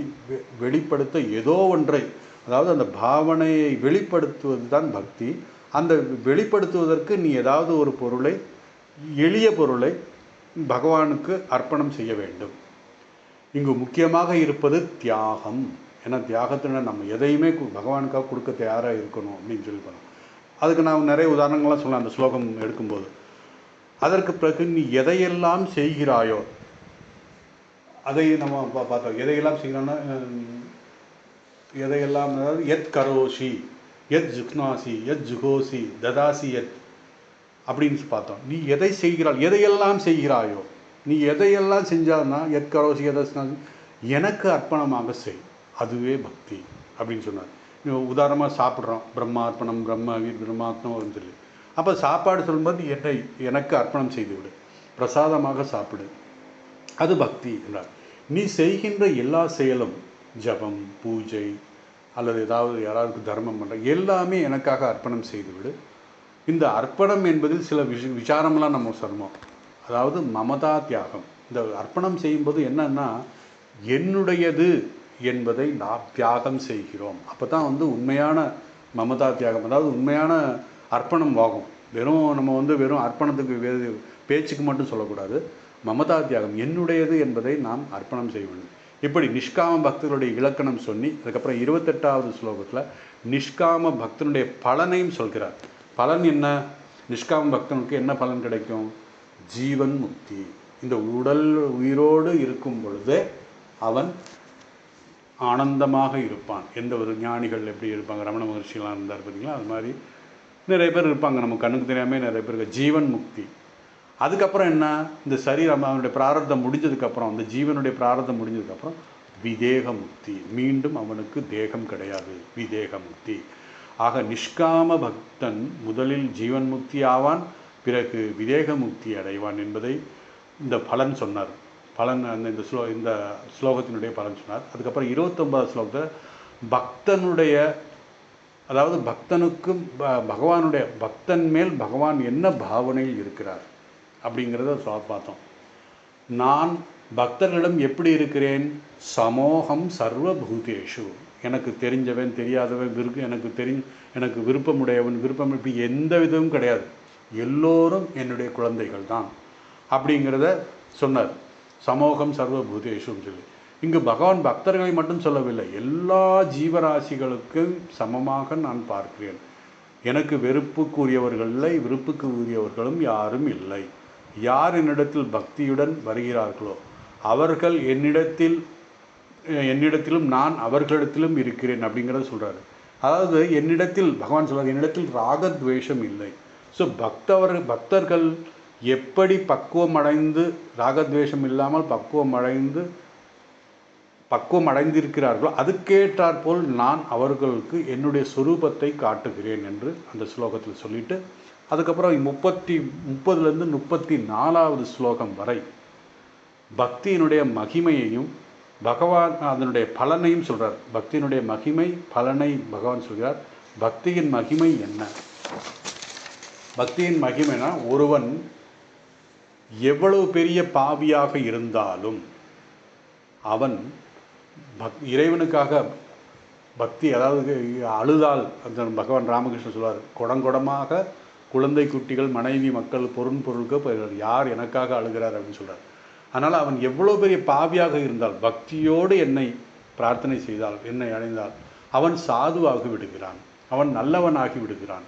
வெளிப்படுத்த ஏதோ ஒன்றை, அதாவது அந்த பாவனையை வெளிப்படுத்துவது தான் பக்தி. அந்த வெளிப்படுத்துவதற்கு நீ ஏதாவது ஒரு பொருளை, எளிய பொருளை பகவானுக்கு அர்ப்பணம் செய்ய வேண்டும். இங்கு முக்கியமாக இருப்பது தியாகம். ஏன்னா தியாகத்தினால் நம்ம எதையுமே பகவானுக்காக கொடுக்க தயாராக இருக்கணும் அப்படின்னு சொல்லி போனோம். அதுக்கு நான் நிறைய உதாரணங்கள்லாம் சொல்லலாம் அந்த ஸ்லோகம் எடுக்கும்போது. அதற்கு பிறகு நீ எதையெல்லாம் செய்கிறாயோ அதை நம்ம பார்த்தோம். எதையெல்லாம் செய்கிறான்னா எதையெல்லாம், அதாவது எத் கரோஷி, எத் ஜுக்னாசி, எத் ஜுகோசி, ததாசி எத் அப்படின்னு பார்த்தோம். நீ எதை செய்கிறாய், எதையெல்லாம் செய்கிறாயோ, நீ எதையெல்லாம் செஞ்சால்னா எத் கரோஷி எதாசி எனக்கு அர்ப்பணமாக செய், அதுவே பக்தி அப்படின்னு சொன்னார். உதாரணமாக சாப்பிட்றோம், பிரம்மார்ப்பணம் பிரம்மவீர் பிரம்மாத்மம் சொல்லி. அப்போ சாப்பாடு சொல்லும்போது எனக்கு அர்ப்பணம் செய்து விடு, பிரசாதமாக சாப்பிடு, அது பக்தி என்றார். நீ செய்கின்ற எல்லா செயலும், ஜபம், பூஜை அல்லது யாராவது தர்மம் பண்ணுற எல்லாமே எனக்காக அர்ப்பணம் செய்துவிடு. இந்த அர்ப்பணம் என்பதில் சில விசாரமெல்லாம் நம்ம சொல்லணும். அதாவது மமதா தியாகம். இந்த அர்ப்பணம் செய்யும்போது என்னன்னா, என்னுடையது என்பதை நாம் தியாகம் செய்கிறோம். அப்போ தான் உண்மையான மமதா தியாகம், அதாவது உண்மையான அர்ப்பணம் ஆகும். வெறும் அர்ப்பணத்துக்கு பேச்சுக்கு மட்டும் சொல்லக்கூடாது. மமதா தியாகம், என்னுடையது என்பதை நாம் அர்ப்பணம் செய்ய வேண்டும். இப்படி நிஷ்காம பக்தர்களுடைய இலக்கணம் சொல்லி அதுக்கப்புறம் 28வது ஸ்லோகத்தில் நிஷ்காம பக்தனுடைய பலனையும் சொல்கிறார். பலன் என்ன? நிஷ்காம பக்தனுக்கு என்ன பலன் கிடைக்கும்? ஜீவன் முக்தி. இந்த உடல் உயிரோடு இருக்கும் பொழுதே அவன் ஆனந்தமாக இருப்பான். எந்த ஒரு ஞானிகள் எப்படி இருப்பாங்க, ரமண மகர்ஷிலாம் இருந்தார் பார்த்தீங்களா, அது மாதிரி நிறைய பேர் இருப்பாங்க, நம்ம கண்ணுக்கு தெரியாமல் நிறைய பேருக்கு ஜீவன் முக்தி. அதுக்கப்புறம் என்ன? இந்த சரீரம் அவனுடைய பிராரத்தம் முடிஞ்சதுக்கப்புறம், அந்த ஜீவனுடைய பிராரத்தம் முடிஞ்சதுக்கப்புறம் விதேக முக்தி. மீண்டும் அவனுக்கு தேகம் கிடையாது, விதேக முக்தி. ஆக நிஷ்காம பக்தன் முதலில் ஜீவன் முக்தி ஆவான், பிறகு விதேக முக்தி அடைவான் என்பதை இந்த பலன் சொன்னார். பலன் இந்த ஸ்லோகத்தினுடைய பலன் சொன்னார். அதுக்கப்புறம் 29வது ஸ்லோகத்தில் பக்தனுடைய அதாவது பக்தனுக்கும் பகவானுடைய பக்தன் மேல் பகவான் என்ன பாவனையில் இருக்கிறார் அப்படிங்கிறத பார்த்தோம். நான் பக்தர்களிடம் எப்படி இருக்கிறேன்? சமோகம் சர்வபூதேஷு. எனக்கு தெரிஞ்சவன் தெரியாதவன் எனக்கு விருப்பமுடையவன் விருப்பம் இப்படி எந்த விதமும் கிடையாது. எல்லோரும் என்னுடைய குழந்தைகள் தான் அப்படிங்கிறத சொன்னார். சமோகம் சர்வபூதேஷுன்னு சொல்லி இங்கு பகவான் பக்தர்களை மட்டும் சொல்லவில்லை, எல்லா ஜீவராசிகளுக்கும் சமமாக நான் பார்க்கிறேன். எனக்கு வெறுப்புக்குரியவர்கள் இல்லை, விருப்புக்கு உரியவர்களும் யாரும் இல்லை. யார் என்னிடத்தில் பக்தியுடன் வருகிறார்களோ அவர்கள் என்னிடத்திலும் நான் அவர்களிடத்திலும் இருக்கிறேன் அப்படிங்கிறத சொல்கிறாரு. அதாவது என்னிடத்தில் பகவான் சொல்கிறார், என்னிடத்தில் ராகத்வேஷம் இல்லை. ஸோ பக்தர்கள் எப்படி பக்குவம் அடைந்து ராகத்வேஷம் இல்லாமல் பக்குவம் அடைந்திருக்கிறார்களோ அதுக்கேற்றாற்போல் நான் அவர்களுக்கு என்னுடைய சொரூபத்தை காட்டுகிறேன் என்று அந்த ஸ்லோகத்தில் சொல்லிட்டு அதுக்கப்புறம் 30லேருந்து 34வது ஸ்லோகம் வரை பக்தியினுடைய மகிமையையும் பகவான் அதனுடைய பலனையும் சொல்கிறார். பக்தியினுடைய மகிமை பலனை பகவான் சொல்கிறார். பக்தியின் மகிமை என்ன? பக்தியின் மகிமைனா ஒருவன் எவ்வளவு பெரிய பாவியாக இருந்தாலும் அவன் இறைவனுக்காக பக்தி, அதாவது அழுதால் அந்த பகவான் ராமகிருஷ்ணன் சொல்வார், குடங்குடமாக குழந்தை குட்டிகள் மனைவி மக்கள் பொருளுக்கு போயிடுறார், யார் எனக்காக அழுகிறார் அப்படின்னு சொல்கிறார். அதனால் அவன் எவ்வளோ பெரிய பாவியாக இருந்தால் பக்தியோடு என்னை பிரார்த்தனை செய்தால் என்னை அடைந்தால் அவன் சாதுவாகி விடுகிறான், அவன் நல்லவனாகி விடுகிறான்.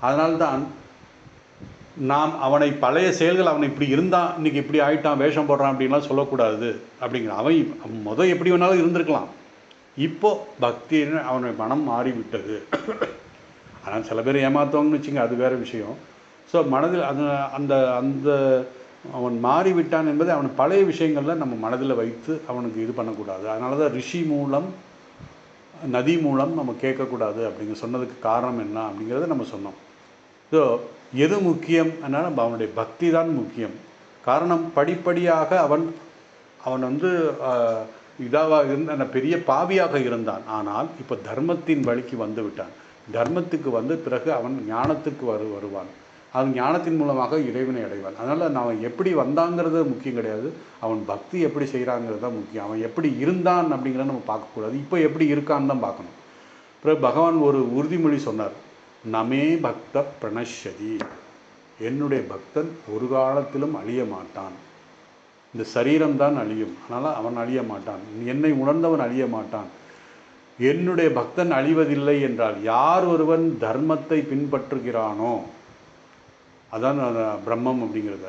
அதனால்தான் நாம் அவனை பழைய செயல்கள் அவனை இப்படி இருந்தான் இன்றைக்கி இப்படி ஆயிட்டான் வேஷம் போடுறான் அப்படின்லாம் சொல்லக்கூடாது அப்படிங்கிற. அவன் எப்படி வேணாலும் இருந்திருக்கலாம், இப்போது பக்தின்னு அவனுடைய மனம் மாறிவிட்டது. ஆனால் சில பேர் ஏமாத்தவங்கன்னு வச்சுங்க, அது வேறு விஷயம். ஸோ மனதில் அந்த அந்த அவன் மாறிவிட்டான் என்பதை அவன் பழைய விஷயங்களில் நம்ம மனதில் வைத்து அவனுக்கு இது பண்ணக்கூடாது. அதனால தான் ரிஷி மூலம் நதி மூலம் நம்ம கேட்கக்கூடாது அப்படிங்கிற சொன்னதுக்கு காரணம் என்ன அப்படிங்கிறத நம்ம சொன்னோம். ஸோ எது முக்கியம்? அதனால் அவனுடைய பக்தி தான் முக்கியம். காரணம் படிப்படியாக அவன் இதாக பெரிய பாவியாக இருந்தான். ஆனால் இப்போ தர்மத்தின் வழிக்கு வந்து விட்டான். தர்மத்துக்கு வந்து பிறகு அவன் ஞானத்துக்கு வருவான். அவன் ஞானத்தின் மூலமாக இறைவனை அடைவான். அதனால் அவன் எப்படி வந்தாங்கிறது முக்கியம் கிடையாது, அவன் பக்தி எப்படி செய்கிறாங்கிறது தான் முக்கியம். அவன் எப்படி இருந்தான் அப்படிங்கிறத நம்ம பார்க்கக்கூடாது, இப்போ எப்படி இருக்கான்னு தான் பார்க்கணும். பிறகு பகவான் ஒரு உறுதிமொழி சொன்னார், நமே பக்த பிரணஷதி. என்னுடைய பக்தன் ஒரு காலத்திலும் அழிய மாட்டான். இந்த சரீரம்தான் அழியும், அதனால் அவன் அழிய மாட்டான். என்னை உணர்ந்தவன் அழிய மாட்டான். என்னுடைய பக்தன் அழிவதில்லை என்றால் யார் ஒருவன் தர்மத்தை பின்பற்றுகிறானோ, அதான் பிரம்மம் அப்படிங்கிறத,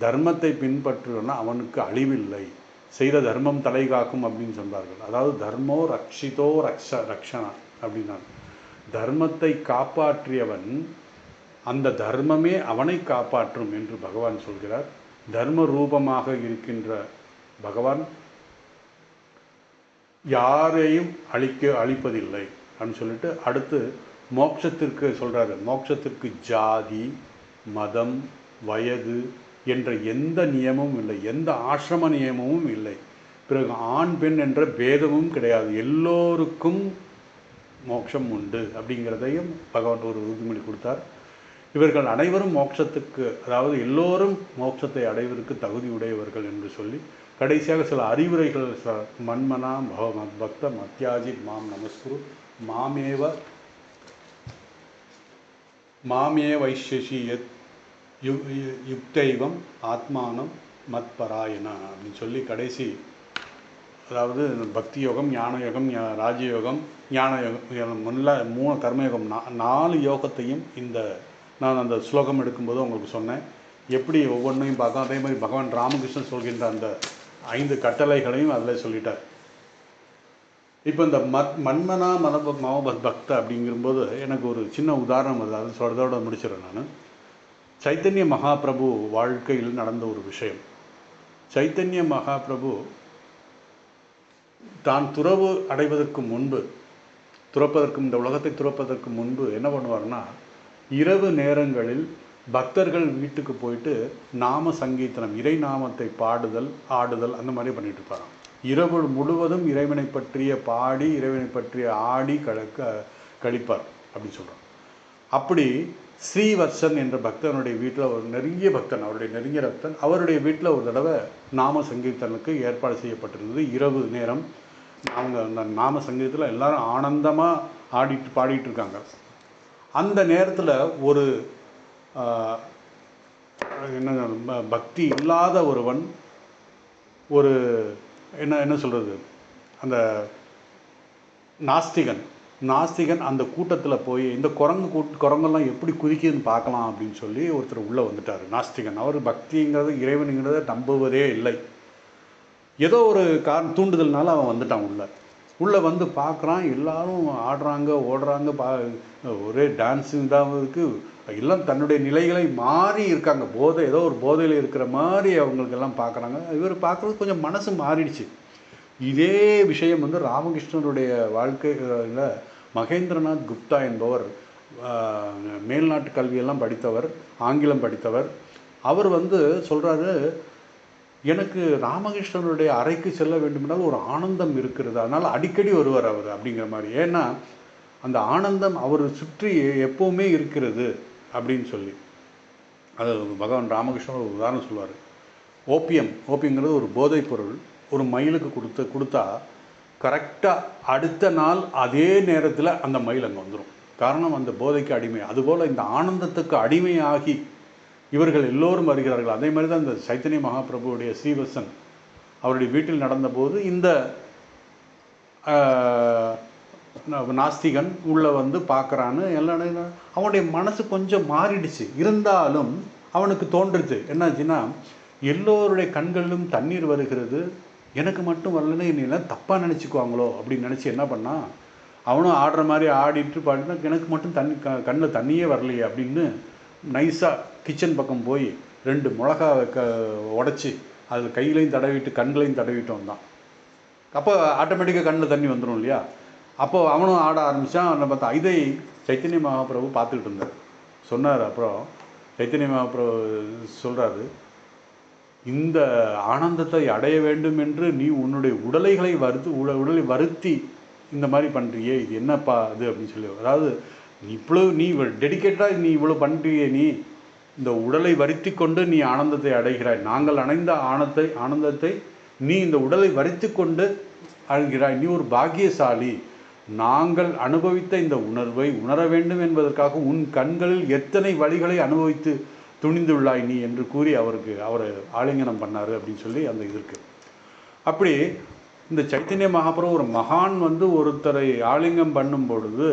தர்மத்தை பின்பற்றுனா அவனுக்கு அழிவில்லை. செய்த தர்மம் தலை காக்கும் அப்படின்னு சொன்னார்கள். அதாவது தர்மோ ரக்ஷிதோ ரக்ஷணா அப்படின்னா தர்மத்தை காப்பாற்றியவன் அந்த தர்மமே அவனை காப்பாற்றும் என்று பகவான் சொல்கிறார். தர்ம ரூபமாக இருக்கின்ற பகவான் யாரையும் அழிப்பதில்லை அப்படின்னு சொல்லிட்டு அடுத்து மோட்சத்திற்கு சொல்கிறாரு. மோட்சத்திற்கு ஜாதி மதம் வயது என்ற எந்த நியமமும் இல்லை, எந்த ஆசிரம நியமமும் இல்லை. பிறகு ஆண் பெண் என்ற பேதமும் கிடையாது, எல்லோருக்கும் மோட்சம் உண்டு அப்படிங்கிறதையும் பகவான் ஒரு உறுதிமொழி கொடுத்தார். இவர்கள் அனைவரும் மோட்சத்துக்கு, அதாவது எல்லோரும் மோட்சத்தை அடைவதற்கு தகுதி உடையவர்கள் என்று சொல்லி கடைசியாக சில அறிவுரைகள் மன்மனா பக்த மத்யாஜி மாம் நமஸ்குரு மாமே வைஷ்யசி யத் யுக்தைவம் ஆத்மானம் மத்பராயணா அப்படின்னு சொல்லி கடைசி, அதாவது பக்தி யோகம், ஞான யோகம், ராஜயோகம், ஞான யோகம், முன்ன 3 கர்மயோகம், 4 யோகத்தையும் நான் அந்த ஸ்லோகம் எடுக்கும்போது உங்களுக்கு சொன்னேன். எப்படி ஒவ்வொன்றையும் பார்க்கலாம். அதே மாதிரி பகவான் ராமகிருஷ்ணன் சொல்கின்ற அந்த 5 கட்டளைகளையும் அதில் சொல்லிட்டார். இப்போ இந்த மன்மனா மனபத் பக்த அப்படிங்கும்போது எனக்கு ஒரு சின்ன உதாரணம் வருது, அது சொல்கிறதோட முடிச்சிடறேன் நான். சைத்தன்ய மகாபிரபு வாழ்க்கையில் நடந்த ஒரு விஷயம். சைத்தன்ய மகாபிரபு தான் துறவு அடைவதற்கு முன்பு, இந்த உலகத்தை துறப்பதற்கு முன்பு என்ன பண்ணுவார்னா, இரவு நேரங்களில் பக்தர்கள் வீட்டுக்கு போயிட்டு நாம சங்கீர்த்தனம், இறை நாமத்தை பாடுதல் ஆடுதல் அந்த மாதிரி பண்ணிட்டு இருப்பாராம். இரவு முழுவதும் இறைவனை பற்றிய பாடி இறைவனை பற்றிய ஆடி கழிப்பார். அப்படின்னு சொல்கிறான். அப்படி ஸ்ரீவத்சன் என்ற பக்தனுடைய வீட்டில் ஒரு நெருங்கிய பக்தன், அவருடைய நெருங்கிய பக்தன், அவருடைய வீட்டில் ஒரு தடவை நாம சங்கீர்த்தனுக்கு ஏற்பாடு செய்யப்பட்டிருந்தது. இரவு நேரம். அவங்க அந்த நாம சங்கீதத்தில் எல்லாரும் ஆனந்தமாக பாடிட்டு இருக்காங்க. அந்த நேரத்தில் ஒரு என்ன பக்தி இல்லாத ஒருவன், ஒரு என்ன சொல்கிறது, அந்த நாஸ்திகன் அந்த கூட்டத்தில் போய் இந்த குரங்கெல்லாம் எப்படி குதிக்குதுன்னு பார்க்கலாம் அப்படின்னு சொல்லி ஒருத்தர் உள்ளே வந்துட்டார். நாஸ்திகன். அவர் பக்திங்கிறது இறைவனுங்கிறத நம்புவதே இல்லை. ஏதோ ஒரு தூண்டுதல்னால அவன் வந்துட்டான். உள்ளே வந்து பார்க்குறான். எல்லாரும் ஆடுறாங்க, ஓடுறாங்க, ஒரே டான்ஸிங் தான் இருக்குது. எல்லாம் தன்னுடைய நிலைகளை மாறி இருக்காங்க. ஏதோ ஒரு போதையில் இருக்கிற மாதிரி அவங்களுக்கெல்லாம் பார்க்குறாங்க. இவர் பார்க்குறது கொஞ்சம் மனசு மாறிடுச்சு. இதே விஷயம் வந்து ராமகிருஷ்ணனுடைய வாழ்க்கையில் மகேந்திரநாத் குப்தா என்பவர் மேல்நாட்டு கல்வியெல்லாம் படித்தவர், ஆங்கிலம் படித்தவர். அவர் வந்து சொல்கிறாரு, எனக்கு ராமகிருஷ்ணனுடைய அறைக்கு செல்ல வேண்டுமென்றால் ஒரு ஆனந்தம் இருக்கிறது, அதனால் அடிக்கடி வருவார் அவர் அப்படிங்கிற மாதிரி. ஏன்னா அந்த ஆனந்தம் அவர் சுற்றி எப்போவுமே இருக்கிறது அப்படின்னு சொல்லி. அது பகவான் ராமகிருஷ்ணன் ஒரு உதாரணம் சொல்லுவார். ஓபியங்கிறது ஒரு போதைப் பொருள். ஒரு மயிலுக்கு கொடுத்தா கரெக்டாக அடுத்த நாள் அதே நேரத்தில் அந்த மயில் அங்கே வந்துடும். காரணம் அந்த போதைக்கு அடிமை. அதுபோல் இந்த ஆனந்தத்துக்கு அடிமையாகி இவர்கள் எல்லோரும் வருகிறார்கள். அதே மாதிரி தான் இந்த சைத்தன்ய மகாபிரபுவுடைய ஸ்ரீவத்சன் அவருடைய வீட்டில் நடந்தபோது இந்த நாஸ்திகன் உள்ளே வந்து பார்க்குறான்னு எல்லாம் அவனுடைய மனசு கொஞ்சம் மாறிடுச்சு. இருந்தாலும் அவனுக்கு தோன்றுச்சு என்னாச்சுன்னா, எல்லோருடைய கண்களிலும் தண்ணீர் வருகிறது, எனக்கு மட்டும் வரலன்னு என்னெல்லாம் தப்பாக நினச்சிக்குவாங்களோ அப்படின்னு நினச்சி என்ன பண்ணால், அவனும் ஆடுற மாதிரி ஆடிட்டு பாடினா எனக்கு மட்டும் கண்ணில் தண்ணியே வரலையே அப்படின்னு நைஸாக கிச்சன் பக்கம் போய் 2 மிளகா உடச்சி அதில் கையிலையும் தடவிட்டு கண்களையும் தடவிட்டு வந்தான். அப்போ ஆட்டோமேட்டிக்காக கண்ணில் தண்ணி வந்துடும் இல்லையா? அப்போது அவனும் ஆட ஆரம்பித்தான். அவனை பார்த்தா இதை சைத்தன்ய மகாபிரபு பார்த்துக்கிட்டு இருந்தார். சொன்னார். அப்புறம் சைத்தன்ய மகாபிரபு சொல்கிறாரு, இந்த ஆனந்தத்தை அடைய வேண்டும் என்று நீ உன்னுடைய உடலை வருத்தி இந்த மாதிரி பண்ணுறியே, இது என்னப்பா அது அப்படின்னு சொல்லி. அதாவது நீ டெடிக்கேட்டாக நீ இவ்வளோ பண்ணுறியே, நீ இந்த உடலை வருத்தி கொண்டு நீ ஆனந்தத்தை அடைகிறாய். நாங்கள் அடைந்த ஆனந்தத்தை நீ இந்த உடலை வருத்தி கொண்டு அடைகிறாய். நீ ஒரு பாக்கியசாலி. நாங்கள் அனுபவித்த இந்த உணர்வை உணர வேண்டும் என்பதற்காக உன் கண்களில் எத்தனை வழிகளை அனுபவித்து துணிந்துள்ளாய் நீ என்று கூறி அவரை ஆலிங்கனம் பண்ணார் அப்படின்னு சொல்லி அந்த இது இருக்குது. அப்படி இந்த சைத்தன்ய மகாபிரபு ஒரு மகான் வந்து ஒருத்தரை ஆலிங்கம் பண்ணும் பொழுது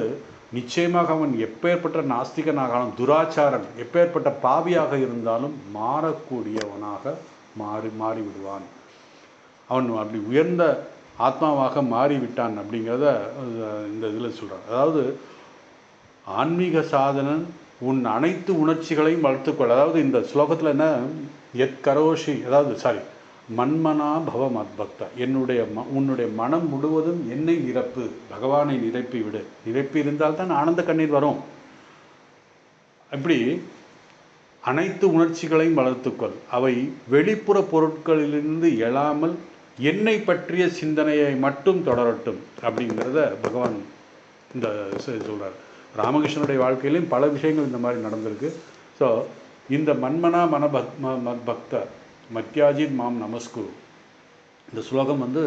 நிச்சயமாக அவன் எப்பேற்பட்ட நாஸ்திகனாக, துராச்சாரன், எப்பேற்பட்ட பாவியாக இருந்தாலும் மாறக்கூடியவனாக மாறிவிடுவான். அவன் அப்படி உயர்ந்த ஆத்மாவாக மாறிவிட்டான் அப்படிங்கிறத இந்த இதில் சொல்கிறான். அதாவது ஆன்மீக சாதனன் உன் அனைத்து உணர்ச்சிகளையும் வளர்த்துக்கொள். அதாவது இந்த ஸ்லோகத்தில் என்ன, கரோஷி, அதாவது மன்மனா பவ மத்பக்தா, உன்னுடைய மனம் முழுவதும் என்னை நிரப்பு, பகவானை நிரப்பி விடு. நிரப்பி இருந்தால்தான் ஆனந்த கண்ணீர் வரும். இப்படி அனைத்து உணர்ச்சிகளையும் வளர்த்துக்கொள், அவை வெளிப்புற பொருட்களிலிருந்து எழாமல் என்னை பற்றிய சிந்தனையை மட்டும் தொடரட்டும் அப்படிங்கிறத பகவான் இந்த சொல்கிறார். ராமகிருஷ்ணனுடைய வாழ்க்கையிலையும் பல விஷயங்கள் இந்த மாதிரி நடந்திருக்கு. ஸோ இந்த மன்மனா மத்பக்த மத்யாஜித் மாம் நமஸ்குரு, இந்த ஸ்லோகம் வந்து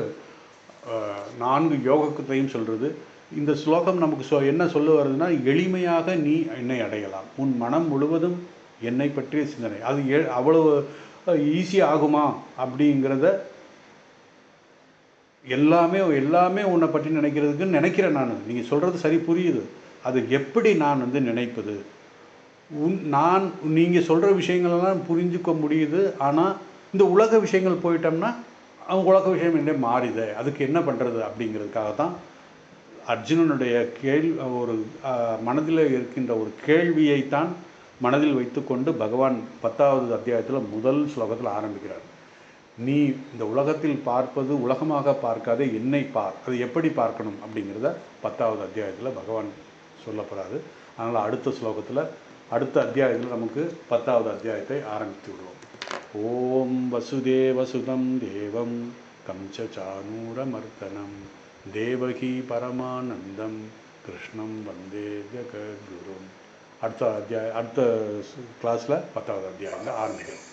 4 யோகத்தையும் சொல்கிறது. இந்த ஸ்லோகம் நமக்கு என்ன சொல்ல வருதுன்னா, எளிமையாக நீ என்னை அடையலாம், உன் மனம் முழுவதும் என்னை பற்றிய சிந்தனை. அது அவ்வளவு ஈஸி ஆகுமா அப்படிங்கிறத, எல்லாமே உன்னை பற்றி நினைக்கிறதுக்குன்னு நினைக்கிறேன் நான். நீங்கள் சொல்கிறது சரி, புரியுது. அது எப்படி நான் வந்து நினைப்பது? நீங்கள் சொல்கிற விஷயங்களெல்லாம் புரிஞ்சுக்க முடியுது. ஆனால் இந்த உலக விஷயங்கள் போயிட்டோம்னா உலக விஷயம் என்ன மாறிது, அதுக்கு என்ன பண்ணுறது அப்படிங்கிறதுக்காக தான் அர்ஜுனனுடைய ஒரு மனதில் இருக்கின்ற ஒரு கேள்வியைத்தான் மனதில் வைத்துக்கொண்டு பகவான் 10வது அத்தியாயத்தில் முதல் ஸ்லோகத்தில் ஆரம்பிக்கிறார். நீ இந்த உலகத்தில் பார்ப்பது உலகமாக பார்க்காதே, என்னை பார். அது எப்படி பார்க்கணும் அப்படிங்கிறத 10வது அத்தியாயத்தில் பகவான் சொல்லப்படுறாரு. அதனால் அடுத்த அத்தியாயத்தில் நமக்கு 10வது அத்தியாயத்தை ஆரம்பித்து விடுவோம். ஓம் வசுதேவசுதம் தேவம் கம்சசானூரமர்த்தனம் தேவகி பரமானந்தம் கிருஷ்ணம் வந்தே ஜெகத்குரும். அடுத்த கிளாஸில் 10வது அத்தியாயத்தில் ஆரம்பிக்கிறோம்.